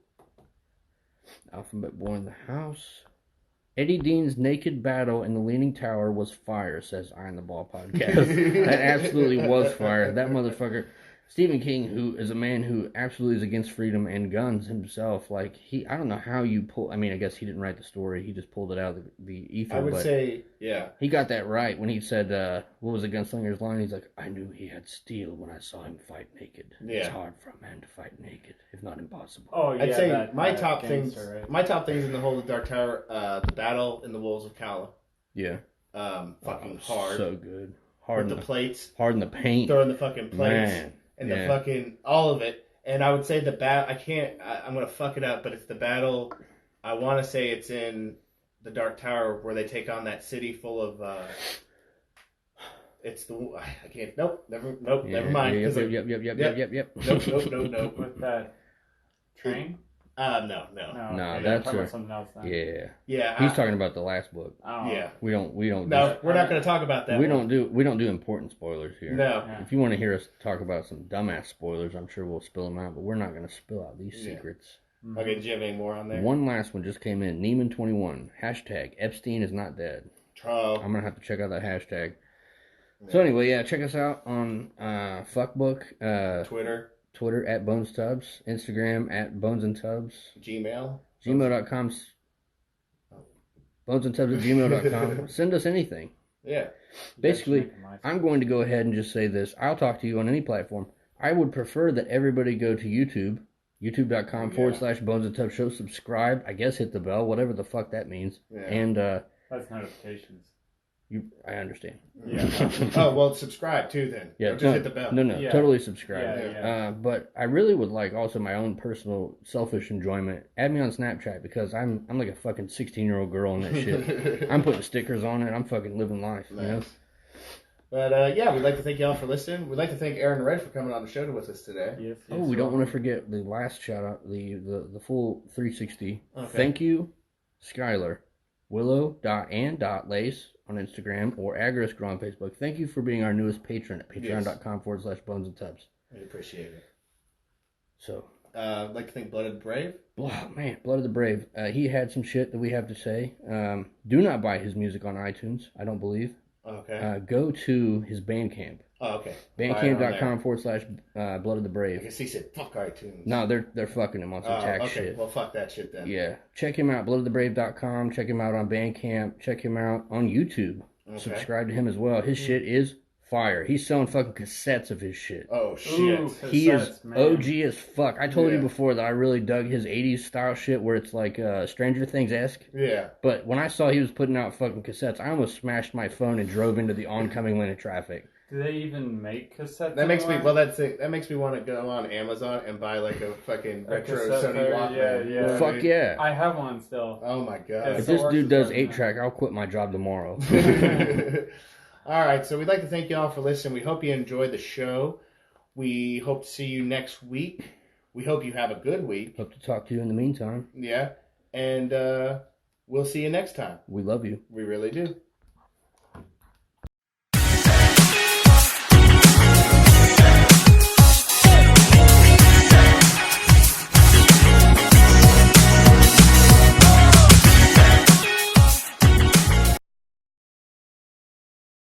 Alphabet boy in the house. Eddie Dean's naked battle in the Leaning Tower was fire, says Eye on the Ball podcast. That absolutely was fire. That motherfucker. Stephen King, who is a man who absolutely is against freedom and guns himself, I don't know how you pull, I mean, I guess he didn't write the story, he just pulled it out of the ether.
I would say, yeah.
He got that right when he said, what was the Gunslinger's line? He's like, I knew he had steel when I saw him fight naked. Yeah. It's hard for a man to fight naked, if not impossible.
Oh, yeah.
I'd say my top things in the whole of Dark Tower, the battle in the Wolves of Kala.
Yeah.
Fucking hard.
So good. Hard
with the plates.
Hard in the paint.
Throwing the fucking plates.
Man.
And the fucking, all of it. And I would say the battle, I'm going to fuck it up, but it's the battle, I want to say it's in the Dark Tower where they take on that city full of, never mind.
Yep.
Nope.
With that train?
No.
That's
something else then.
Yeah. He's talking about the last book.
Oh.
Yeah.
We don't.
No, we're not going to talk about that.
We don't do important spoilers here.
No.
Yeah.
If you want to hear us talk about some dumbass spoilers, I'm sure we'll spill them out, but we're not going to spill out these secrets.
Okay, do you have any more on there?
One last one just came in. Neiman21. Hashtag Epstein is not dead. I'm going to have to check out that hashtag. Yeah. So anyway, check us out on Fuckbook. Twitter at Bones Tubs, Instagram at Bones and Tubs, gmail.com, bonesandtubs@gmail.com. Send us anything.
Yeah.
Basically, I'm going to go ahead and just say this. I'll talk to you on any platform. I would prefer that everybody go to YouTube, youtube.com/Bones and Tubs show, subscribe, I guess hit the bell, whatever the fuck that means.
Yeah.
And
that's notifications.
I understand.
Yeah. Oh, well, subscribe too then.
Yeah.
Just hit the bell.
No, totally subscribe.
Yeah.
But I really would like also my own personal selfish enjoyment. Add me on Snapchat because I'm like a fucking 16-year-old girl in that shit. I'm putting stickers on it. I'm fucking living life.
Nice.
You know?
But we'd like to thank y'all for listening. We'd like to thank Aaron Red for coming on the show with us today.
Yes,
we don't want to forget the last shout out, the full 360.
Okay.
Thank you, Skylar, Willow.and.lace on Instagram, or Agrisgirl on Facebook. Thank you for being our newest patron at patreon.com/Bones and Tubs.
We appreciate it.
So,
like to think Blood of the Brave.
Oh, man, Blood of the Brave. He had some shit that we have to say. Do not buy his music on iTunes, I don't believe.
Okay.
Go to his Bandcamp.
Oh, okay.
Bandcamp.com/Blood of the Brave.
I guess he said fuck iTunes.
No, they're fucking him on some tax shit.
Well, fuck that shit then.
Yeah. Check him out, bloodofthebrave.com. Check him out on Bandcamp. Check him out on YouTube. Okay. Subscribe to him as well. His shit is fire. He's selling fucking cassettes of his shit.
Oh, shit.
Ooh,
he is OG as fuck. I told you before that I really dug his 80s style shit where it's like Stranger Things-esque.
Yeah.
But when I saw he was putting out fucking cassettes, I almost smashed my phone and drove into the oncoming lane of traffic.
Do they even make cassettes?
That makes that makes me want to go on Amazon and buy like a fucking retro Sony Walkman.
Yeah.
Fuck yeah.
I have one still.
Oh my god.
If this dude does 8-track, I'll quit my job tomorrow.
All right, so we'd like to thank you all for listening. We hope you enjoyed the show. We hope to see you next week. We hope you have a good week.
Hope to talk to you in the meantime.
Yeah, and we'll see you next time.
We love you.
We really do.